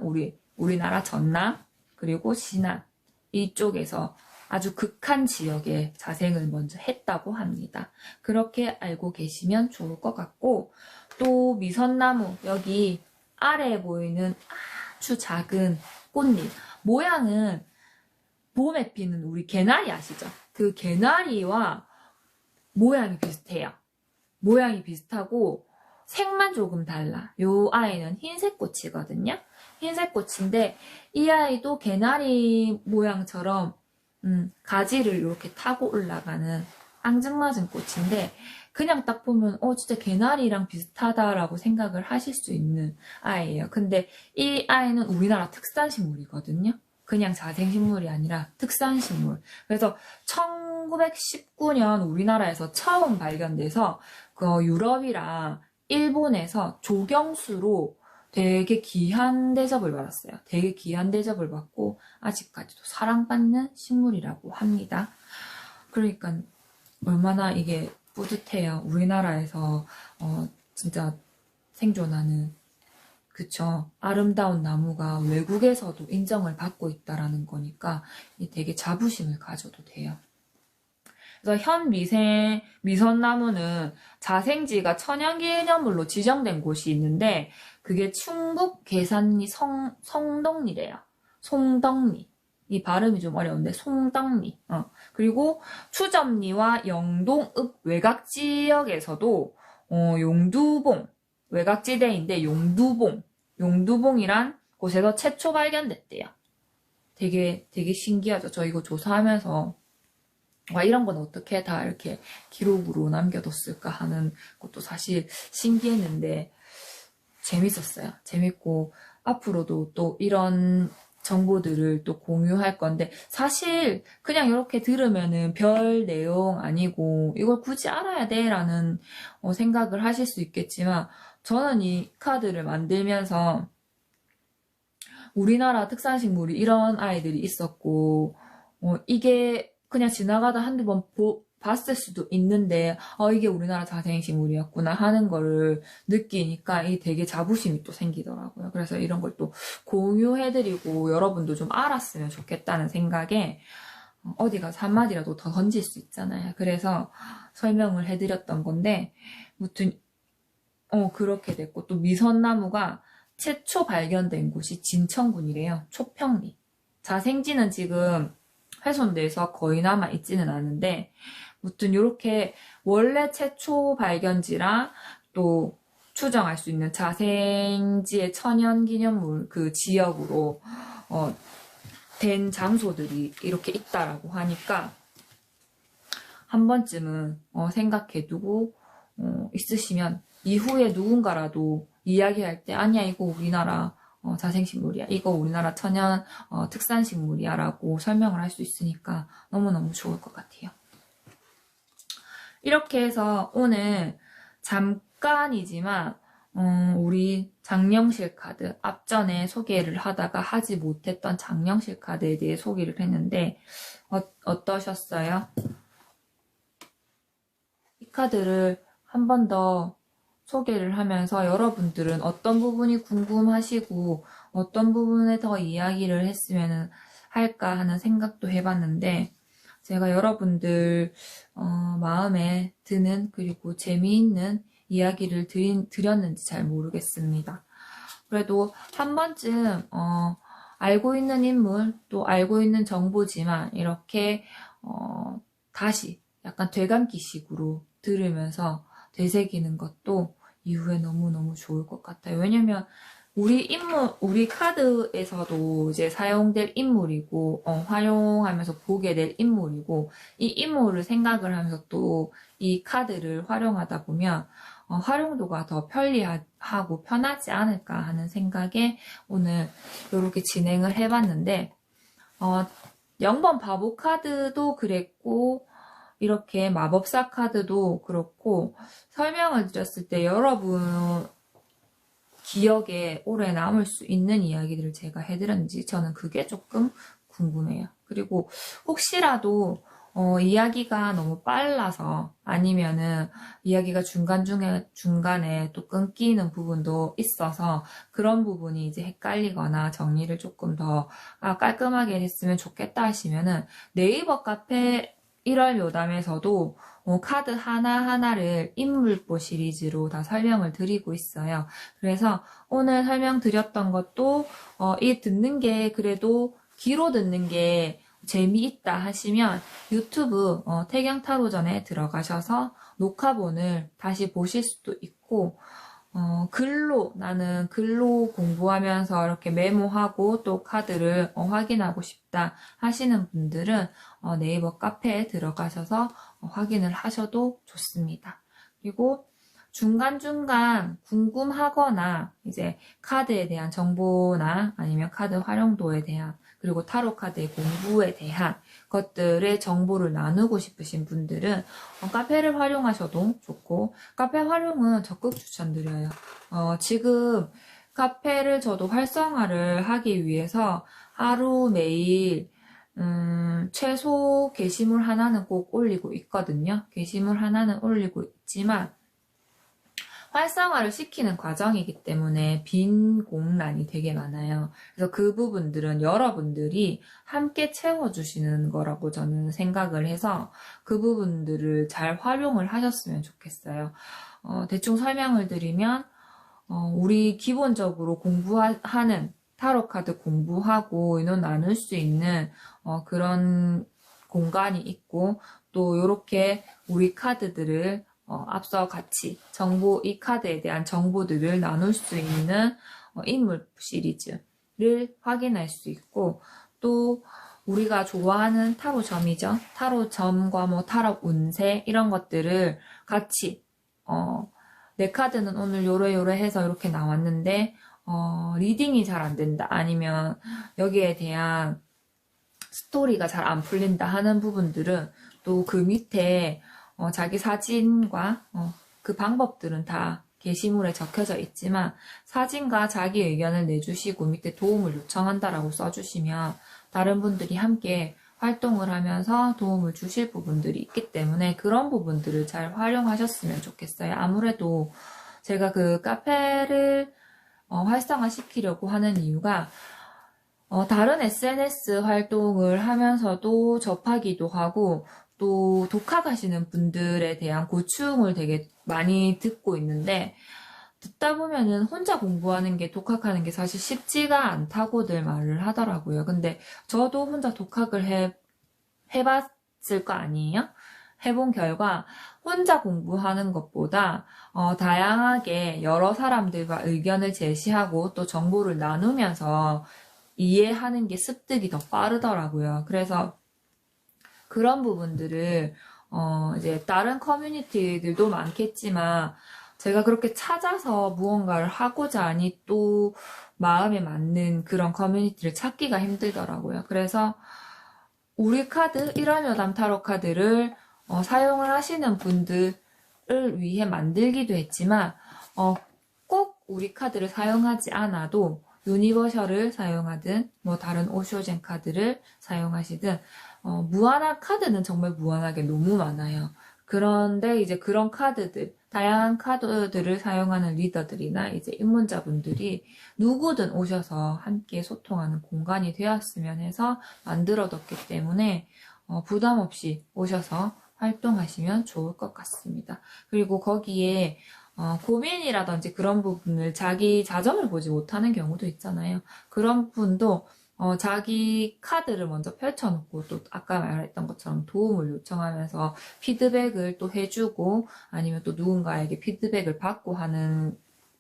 우리나라 전남 그리고 신안 이쪽에서 아주 극한 지역에 자생을 먼저 했다고 합니다. 그렇게 알고 계시면 좋을 것 같고 또 미선나무 여기 아래에 보이는 아주 작은 꽃잎 모양은 봄에 피는 우리 개나리 아시죠? 그 개나리와 모양이 비슷해요. 모양이 비슷하고 색만 조금 달라. 요 아이는 흰색 꽃이거든요. 흰색 꽃인데 이 아이도 개나리 모양처럼 가지를 이렇게 타고 올라가는 앙증맞은 꽃인데 그냥 딱 보면 진짜 개나리랑 비슷하다라고 생각을 하실 수 있는 아이예요. 근데 이 아이는 우리나라 특산식물이거든요. 그냥 자생식물이 아니라 특산식물. 그래서 1919년 우리나라에서 처음 발견돼서 그 유럽이랑 일본에서 조경수로 되게 귀한 대접을 받았어요. 되게 귀한 대접을 받고 아직까지도 사랑받는 식물이라고 합니다. 그러니까 얼마나 이게 뿌듯해요. 우리나라에서 진짜 생존하는 그쵸. 아름다운 나무가 외국에서도 인정을 받고 있다라는 거니까 되게 자부심을 가져도 돼요. 그래서 현 미선나무는 자생지가 천연기념물로 지정된 곳이 있는데 그게 충북 계산리 성덕리래요. 송덕리. 이 발음이 좀 어려운데 송덕리. 그리고 추점리와 영동읍 외곽지역에서도 용두봉 외곽지대인데 용두봉이란 곳에서 최초 발견됐대요. 되게 신기하죠. 저 이거 조사하면서 와 이런 건 어떻게 다 이렇게 기록으로 남겨뒀을까 하는 것도 사실 신기했는데 재밌었어요. 재밌고 앞으로도 또 이런 정보들을 또 공유할 건데 사실 그냥 이렇게 들으면은 별 내용 아니고 이걸 굳이 알아야 돼 라는 생각을 하실 수 있겠지만 저는 이 카드를 만들면서 우리나라 특산식물이 이런 아이들이 있었고, 이게 그냥 지나가다 한두 번 봤을 수도 있는데, 이게 우리나라 자생식물이었구나 하는 거를 느끼니까 이 되게 자부심이 또 생기더라고요. 그래서 이런 걸 또 공유해드리고 여러분도 좀 알았으면 좋겠다는 생각에 어디 가서 한마디라도 더 던질 수 있잖아요. 그래서 설명을 해드렸던 건데, 무튼, 그렇게 됐고, 또 미선나무가 최초 발견된 곳이 진천군이래요. 초평리. 자생지는 지금 훼손돼서 거의 남아 있지는 않은데, 무튼 이렇게 원래 최초 발견지랑 또 추정할 수 있는 자생지의 천연기념물 그 지역으로 된 장소들이 이렇게 있다라고 하니까 한 번쯤은 생각해두고 있으시면 이후에 누군가라도 이야기할 때 아니야 이거 우리나라 자생식물이야 이거 우리나라 천연 특산식물이야 라고 설명을 할 수 있으니까 너무너무 좋을 것 같아요. 이렇게 해서 오늘 잠깐이지만 우리 장영실 카드 앞전에 소개를 하다가 하지 못했던 장영실 카드에 대해 소개를 했는데 어떠셨어요? 이 카드를 한 번 더 소개를 하면서 여러분들은 어떤 부분이 궁금하시고 어떤 부분에 더 이야기를 했으면 할까 하는 생각도 해봤는데 제가 여러분들 마음에 드는 그리고 재미있는 이야기를 드렸는지 잘 모르겠습니다. 그래도 한 번쯤 알고 있는 인물 또 알고 있는 정보지만 이렇게 다시 약간 되감기식으로 들으면서 되새기는 것도 이후에 너무너무 좋을 것 같아요. 왜냐면 우리 카드에서도 이제 사용될 인물이고, 활용하면서 보게 될 인물이고, 이 인물을 생각을 하면서 또 이 카드를 활용하다 보면, 활용도가 더 편리하고 편하지 않을까 하는 생각에 오늘 이렇게 진행을 해봤는데, 0번 바보 카드도 그랬고, 이렇게 마법사 카드도 그렇고, 설명을 드렸을 때 여러분, 기억에 오래 남을 수 있는 이야기들을 제가 해드렸는지 저는 그게 조금 궁금해요. 그리고 혹시라도 이야기가 너무 빨라서 아니면은 이야기가 중간에 또 끊기는 부분도 있어서 그런 부분이 이제 헷갈리거나 정리를 조금 더 깔끔하게 했으면 좋겠다 하시면은 네이버 카페 1월 요담에서도 카드 하나하나를 인물보 시리즈로 다 설명을 드리고 있어요. 그래서 오늘 설명드렸던 것도 이 듣는 게 그래도 귀로 듣는 게 재미있다 하시면 유튜브 태경타로전에 들어가셔서 녹화본을 다시 보실 수도 있고 나는 글로 공부하면서 이렇게 메모하고 또 카드를 확인하고 싶다 하시는 분들은 네이버 카페에 들어가셔서 확인을 하셔도 좋습니다. 그리고 중간중간 궁금하거나 이제 카드에 대한 정보나 아니면 카드 활용도에 대한 그리고 타로 카드의 공부에 대한 것들의 정보를 나누고 싶으신 분들은 카페를 활용하셔도 좋고 카페 활용은 적극 추천드려요. 지금 카페를 저도 활성화를 하기 위해서 하루 매일 최소 게시물 하나는 꼭 올리고 있거든요. 게시물 하나는 올리고 있지만 활성화를 시키는 과정이기 때문에 빈 공란이 되게 많아요. 그래서 그 부분들은 여러분들이 함께 채워주시는 거라고 저는 생각을 해서 그 부분들을 잘 활용을 하셨으면 좋겠어요. 대충 설명을 드리면 우리 기본적으로 공부하는 타로카드 공부하고 의논 나눌 수 있는 그런 공간이 있고 또 이렇게 우리 카드들을 앞서 같이 이 카드에 대한 정보들을 나눌 수 있는 인물 시리즈를 확인할 수 있고 또 우리가 좋아하는 타로점이죠. 타로점과 뭐 타로 운세 이런 것들을 같이 내 카드는 오늘 요래 해서 이렇게 나왔는데 리딩이 잘 안 된다 아니면 여기에 대한 스토리가 잘 안 풀린다 하는 부분들은 또 그 밑에 자기 사진과 그 방법들은 다 게시물에 적혀져 있지만 사진과 자기 의견을 내주시고 밑에 도움을 요청한다라고 써주시면 다른 분들이 함께 활동을 하면서 도움을 주실 부분들이 있기 때문에 그런 부분들을 잘 활용하셨으면 좋겠어요. 아무래도 제가 그 카페를 활성화시키려고 하는 이유가 다른 SNS 활동을 하면서도 접하기도 하고 또 독학하시는 분들에 대한 고충을 되게 많이 듣고 있는데 듣다 보면은 혼자 공부하는 게 독학하는 게 사실 쉽지가 않다고들 말을 하더라고요. 근데 저도 혼자 독학을 해봤을 거 아니에요? 해본 결과 혼자 공부하는 것보다 다양하게 여러 사람들과 의견을 제시하고 또 정보를 나누면서 이해하는 게 습득이 더 빠르더라고요. 그래서 그런 부분들을 이제 다른 커뮤니티들도 많겠지만 제가 그렇게 찾아서 무언가를 하고자 하니 또 마음에 맞는 그런 커뮤니티를 찾기가 힘들더라고요. 그래서 우리 카드, 일월여담 타로 카드를 사용을 하시는 분들을 위해 만들기도 했지만 꼭 우리 카드를 사용하지 않아도 유니버셜을 사용하든 뭐 다른 오쇼젠 카드를 사용하시든 무한한 카드는 정말 무한하게 너무 많아요. 그런데 이제 그런 카드들, 다양한 카드들을 사용하는 리더들이나 이제 입문자분들이 누구든 오셔서 함께 소통하는 공간이 되었으면 해서 만들어뒀기 때문에 부담 없이 오셔서 활동하시면 좋을 것 같습니다. 그리고 거기에 고민이라든지 그런 부분을 자기 자점을 보지 못하는 경우도 있잖아요. 그런 분도 자기 카드를 먼저 펼쳐놓고 또 아까 말했던 것처럼 도움을 요청하면서 피드백을 또 해주고 아니면 또 누군가에게 피드백을 받고 하는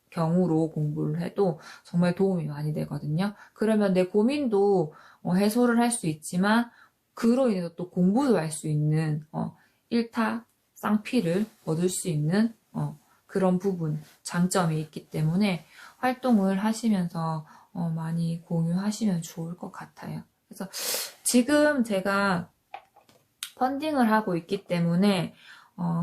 경우로 공부를 해도 정말 도움이 많이 되거든요. 그러면 내 고민도 해소를 할 수 있지만 그로 인해서 또 공부도 할 수 있는 일타 쌍피를 얻을 수 있는 그런 부분, 장점이 있기 때문에 활동을 하시면서 많이 공유하시면 좋을 것 같아요. 그래서 지금 제가 펀딩을 하고 있기 때문에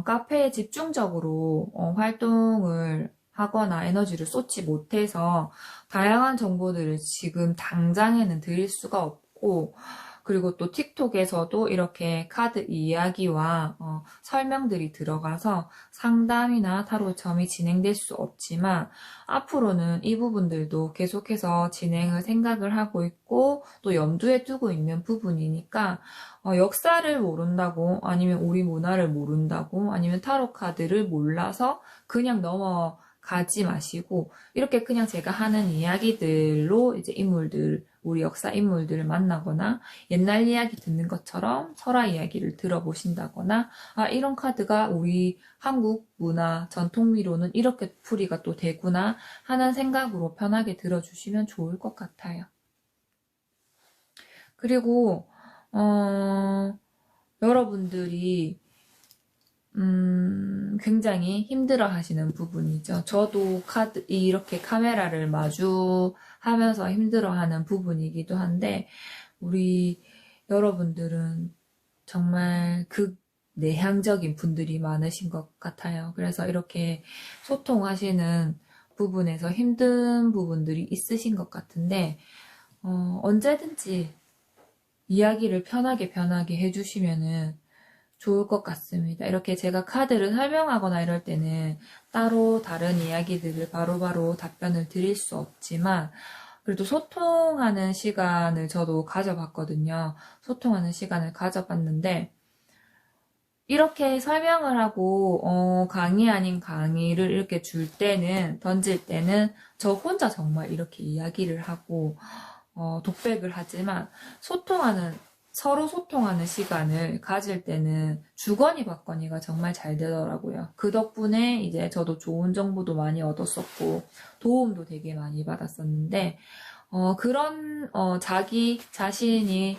카페에 집중적으로 활동을 하거나 에너지를 쏟지 못해서 다양한 정보들을 지금 당장에는 드릴 수가 없고 그리고 또 틱톡에서도 이렇게 카드 이야기와 설명들이 들어가서 상담이나 타로 점이 진행될 수 없지만 앞으로는 이 부분들도 계속해서 진행을 생각을 하고 있고 또 염두에 두고 있는 부분이니까 역사를 모른다고 아니면 우리 문화를 모른다고 아니면 타로 카드를 몰라서 그냥 넘어가지 마시고 이렇게 그냥 제가 하는 이야기들로 이제 인물들 우리 역사 인물들을 만나거나 옛날 이야기 듣는 것처럼 설화 이야기를 들어보신다거나 이런 카드가 우리 한국 문화 전통미로는 이렇게 풀이가 또 되구나 하는 생각으로 편하게 들어주시면 좋을 것 같아요. 그리고 여러분들이 굉장히 힘들어 하시는 부분이죠. 저도 이렇게 카메라를 마주하면서 힘들어 하는 부분이기도 한데, 우리 여러분들은 정말 극내향적인 분들이 많으신 것 같아요. 그래서 이렇게 소통하시는 부분에서 힘든 부분들이 있으신 것 같은데, 언제든지 이야기를 편하게 해주시면은 좋을 것 같습니다. 이렇게 제가 카드를 설명하거나 이럴 때는 따로 다른 이야기들을 바로바로 답변을 드릴 수 없지만 그래도 소통하는 시간을 저도 가져봤거든요. 소통하는 시간을 가져봤는데 이렇게 설명을 하고 강의 아닌 강의를 이렇게 던질 때는 저 혼자 정말 이렇게 이야기를 하고 독백을 하지만 서로 소통하는 시간을 가질 때는 주거니 받거니가 정말 잘 되더라고요. 그 덕분에 이제 저도 좋은 정보도 많이 얻었었고 도움도 되게 많이 받았었는데 그런 자기 자신이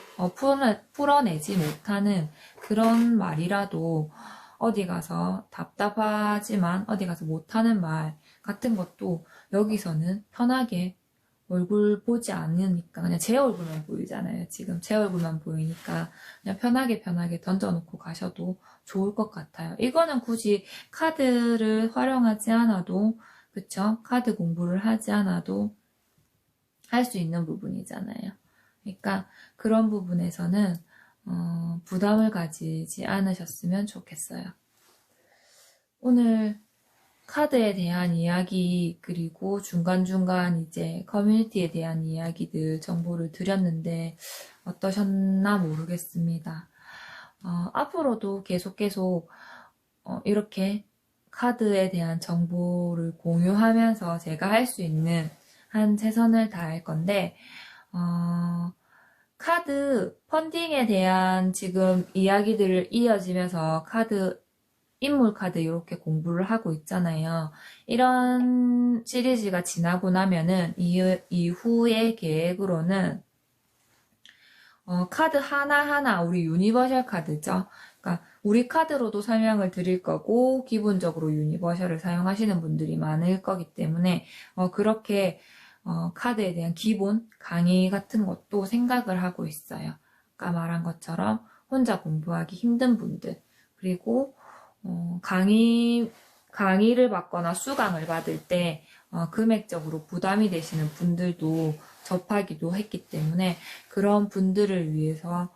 풀어내지 못하는 그런 말이라도 어디 가서 답답하지만 어디 가서 못하는 말 같은 것도 여기서는 편하게 얼굴 보지 않으니까 그냥 제 얼굴만 보이잖아요. 지금 제 얼굴만 보이니까 그냥 편하게 던져놓고 가셔도 좋을 것 같아요. 이거는 굳이 카드를 활용하지 않아도 그쵸? 카드 공부를 하지 않아도 할 수 있는 부분이잖아요. 그러니까 그런 부분에서는 부담을 가지지 않으셨으면 좋겠어요. 오늘 카드에 대한 이야기 그리고 중간중간 이제 커뮤니티에 대한 이야기들 정보를 드렸는데 어떠셨나 모르겠습니다. 앞으로도 계속 이렇게 카드에 대한 정보를 공유하면서 제가 할 수 있는 한 최선을 다할 건데 카드 펀딩에 대한 지금 이야기들을 이어지면서 인물 카드 이렇게 공부를 하고 있잖아요. 이런 시리즈가 지나고 나면은 이후의 계획으로는 카드 하나하나 우리 유니버셜 카드죠. 그러니까 우리 카드로도 설명을 드릴 거고 기본적으로 유니버셜을 사용하시는 분들이 많을 거기 때문에 그렇게 카드에 대한 기본 강의 같은 것도 생각을 하고 있어요. 아까 말한 것처럼 혼자 공부하기 힘든 분들 그리고 강의를 받거나 수강을 받을 때 금액적으로 부담이 되시는 분들도 접하기도 했기 때문에 그런 분들을 위해서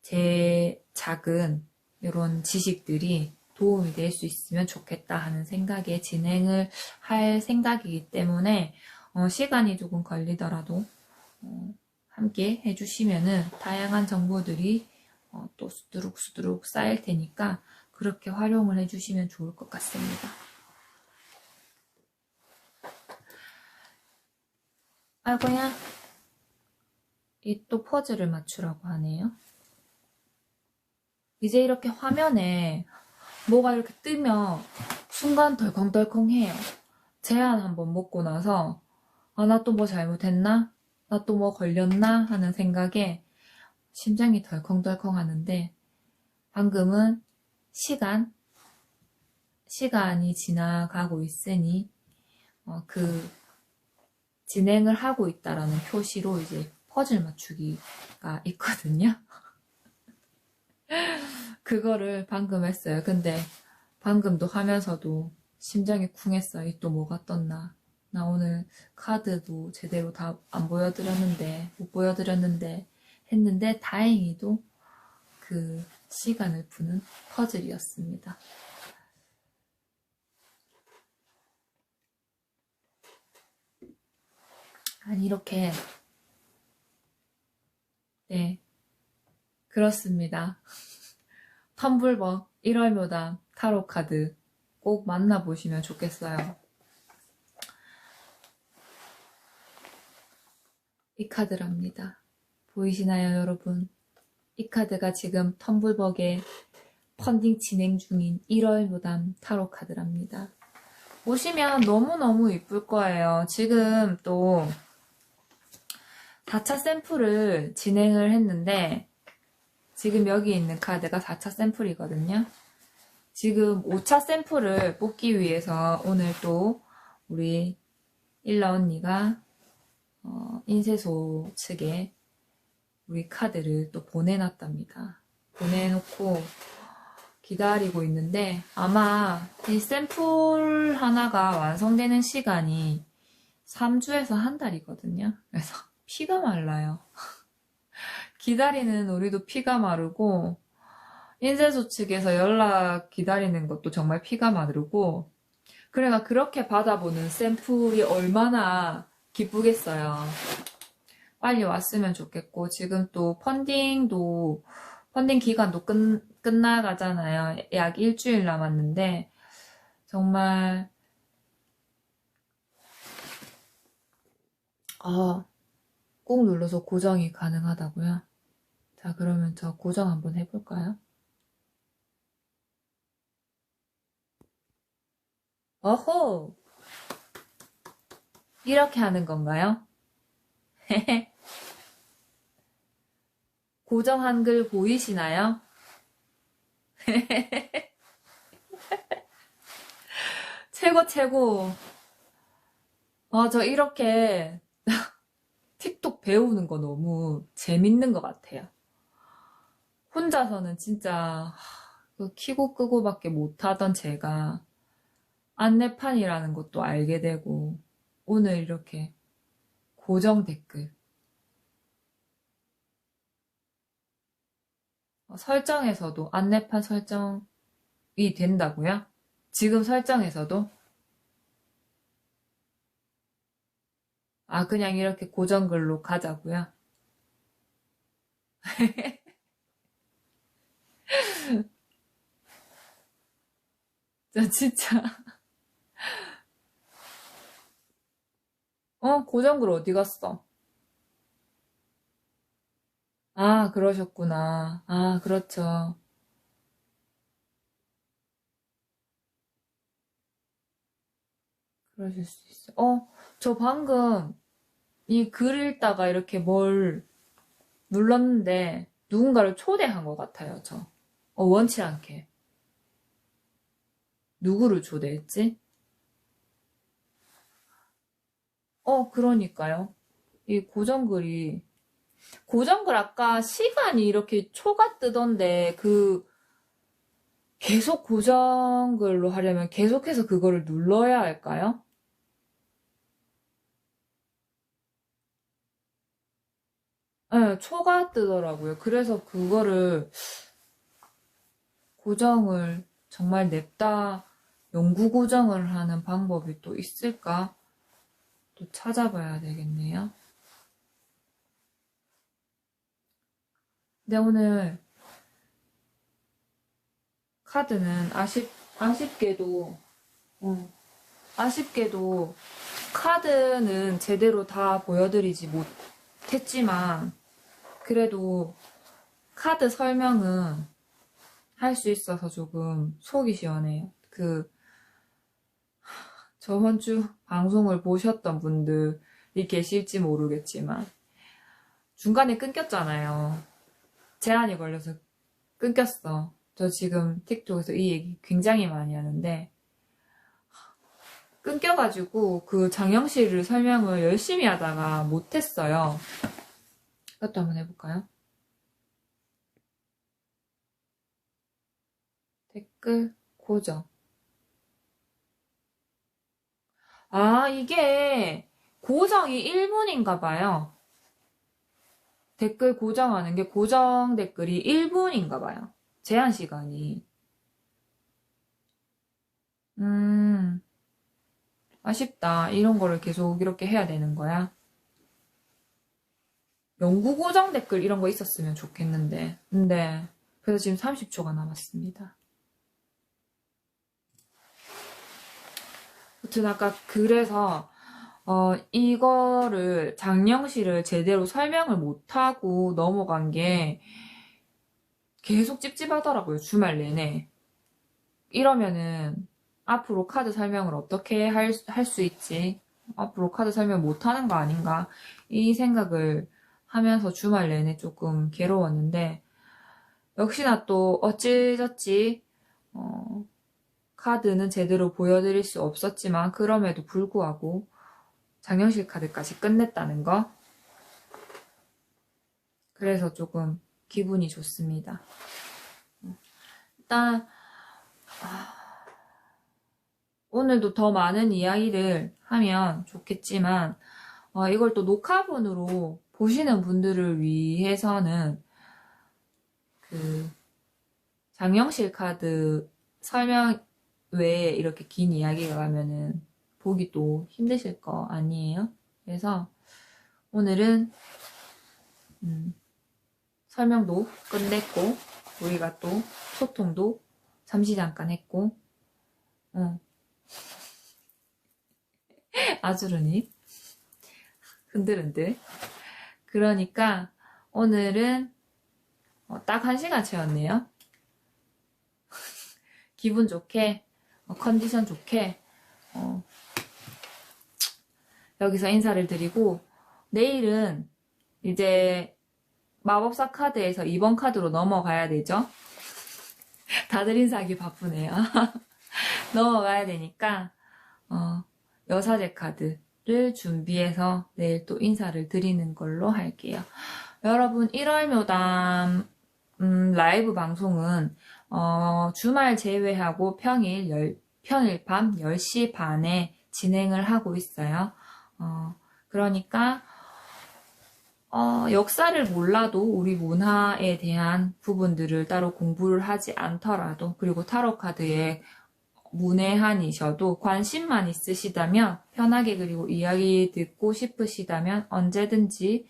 제 작은 이런 지식들이 도움이 될 수 있으면 좋겠다 하는 생각에 진행을 할 생각이기 때문에 시간이 조금 걸리더라도 함께 해주시면은 다양한 정보들이 또 수두룩수두룩 쌓일 테니까 그렇게 활용을 해주시면 좋을 것 같습니다. 아이고야, 이 또 퍼즐을 맞추라고 하네요. 이제 이렇게 화면에 뭐가 이렇게 뜨면 순간 덜컹덜컹해요. 제안 한번 먹고 나서 나 또 뭐 잘못했나? 나 또 뭐 걸렸나? 하는 생각에 심장이 덜컹덜컹 하는데 방금은 시간이 지나가고 있으니 그 진행을 하고 있다라는 표시로 이제 퍼즐 맞추기가 있거든요. 그거를 방금 했어요. 근데 방금도 하면서도 심장이 쿵했어요. 또 뭐가 떴나. 나 오늘 카드도 제대로 다 안 보여드렸는데, 못 보여드렸는데 했는데 다행히도 그 시간을 푸는 퍼즐이었습니다. 아니, 이렇게. 네. 그렇습니다. 텀블벅 1월 묘담 타로 카드 꼭 만나보시면 좋겠어요. 이 카드랍니다. 보이시나요, 여러분? 이 카드가 지금 텀블벅에 펀딩 진행 중인 1월 묘담 타로 카드랍니다. 보시면 너무너무 이쁠 거예요. 지금 또 4차 샘플을 진행을 했는데 지금 여기 있는 카드가 4차 샘플이거든요. 지금 5차 샘플을 뽑기 위해서 오늘 또 우리 일라 언니가 인쇄소 측에 우리 카드를 또 보내놨답니다. 보내놓고 기다리고 있는데 아마 이 샘플 하나가 완성되는 시간이 3주에서 한 달이거든요. 그래서 피가 말라요. 기다리는 우리도 피가 마르고 인쇄소 측에서 연락 기다리는 것도 정말 피가 마르고 그래가 그렇게 받아보는 샘플이 얼마나 기쁘겠어요. 빨리 왔으면 좋겠고 지금 또 펀딩 기간도 끝나가잖아요. 약 일주일 남았는데 정말 꾹 눌러서 고정이 가능하다고요? 자, 그러면 저 고정 한번 해볼까요? 어호! 이렇게 하는 건가요? 고정 한글 보이시나요? 최고. 저 이렇게 틱톡 배우는 거 너무 재밌는 것 같아요. 혼자서는 진짜 그 키고 끄고밖에 못하던 제가 안내판이라는 것도 알게 되고, 오늘 이렇게 고정 댓글, 설정에서도 안내판 설정이 된다고요? 지금 설정에서도? 아, 그냥 이렇게 고정글로 가자고요? 저 진짜. 고정글 어디 갔어? 아, 그러셨구나. 아, 그렇죠. 그러실 수 있어. 저 방금 이 글 읽다가 이렇게 뭘 눌렀는데 누군가를 초대한 것 같아요, 저. 원치 않게. 누구를 초대했지? 그러니까요. 이 고정글 아까 시간이 이렇게 초가 뜨던데 계속 고정글로 하려면 계속해서 그거를 눌러야 할까요? 네, 초가 뜨더라고요. 그래서 그거를 고정을 정말 냅다 영구 고정을 하는 방법이 또 있을까? 또 찾아봐야 되겠네요. 근데 오늘 카드는 아쉽게도, 어, 아쉽게도 카드는 제대로 다 보여드리지 못했지만, 그래도 카드 설명은 할 수 있어서 조금 속이 시원해요. 저번 주 방송을 보셨던 분들이 계실지 모르겠지만, 중간에 끊겼잖아요. 제한이 걸려서 끊겼어. 저 지금 틱톡에서 이 얘기 굉장히 많이 하는데, 끊겨가지고 그 장영실을 설명을 열심히 하다가 못했어요. 이것도 한번 해볼까요? 댓글 고정. 아, 이게 고정이 1분인가 봐요. 댓글 고정하는 게 고정 댓글이 1분인가 봐요. 제한 시간이. 음, 아쉽다. 이런 거를 계속 이렇게 해야 되는 거야. 영구 고정 댓글 이런 거 있었으면 좋겠는데. 근데, 그래서 지금 30초가 남았습니다. 아무튼 아까 그래서 이거를 장영실을 제대로 설명을 못하고 넘어간 게 계속 찝찝하더라고요. 주말 내내. 이러면은 앞으로 카드 설명을 어떻게 할 수 있지? 앞으로 카드 설명 못하는 거 아닌가? 이 생각을 하면서 주말 내내 조금 괴로웠는데 역시나 또 어찌저찌 카드는 제대로 보여드릴 수 없었지만 그럼에도 불구하고 장영실 카드까지 끝냈다는 거. 그래서 조금 기분이 좋습니다. 일단 오늘도 더 많은 이야기를 하면 좋겠지만 이걸 또 녹화본으로 보시는 분들을 위해서는 그 장영실 카드 설명 외에 이렇게 긴 이야기가 가면은 보기 또 힘드실 거 아니에요? 그래서 오늘은 설명도 끝냈고 우리가 또 소통도 잠시 잠깐 했고 아주르니 흔들흔들. 그러니까 오늘은 딱 1시간 채웠네요. 기분 좋게 컨디션 좋게 여기서 인사를 드리고 내일은 이제 마법사 카드에서 2번 카드로 넘어가야 되죠. 다들 인사하기 바쁘네요. 넘어가야 되니까 여사제 카드를 준비해서 내일 또 인사를 드리는 걸로 할게요. 여러분 1월 묘담 라이브 방송은 주말 제외하고 평일 밤 10시 반에 진행을 하고 있어요. 그러니까 역사를 몰라도 우리 문화에 대한 부분들을 따로 공부를 하지 않더라도, 그리고 타로 카드에 문외한이셔도 관심만 있으시다면 편하게, 그리고 이야기 듣고 싶으시다면 언제든지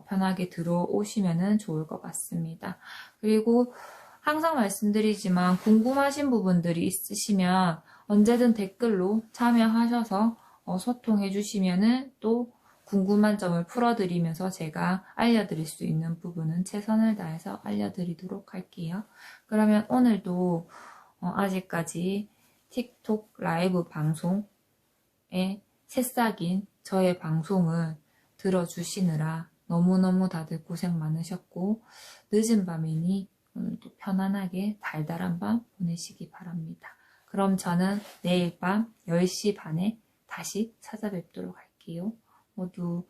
편하게 들어오시면 좋을 것 같습니다. 그리고 항상 말씀드리지만 궁금하신 부분들이 있으시면 언제든 댓글로 참여하셔서 소통해 주시면은 또 궁금한 점을 풀어드리면서 제가 알려드릴 수 있는 부분은 최선을 다해서 알려드리도록 할게요. 그러면 오늘도 아직까지 틱톡 라이브 방송에 새싹인 저의 방송을 들어주시느라 너무너무 다들 고생 많으셨고, 늦은 밤이니 오늘도 편안하게 달달한 밤 보내시기 바랍니다. 그럼 저는 내일 밤 10시 반에 다시 찾아뵙도록 할게요. 모두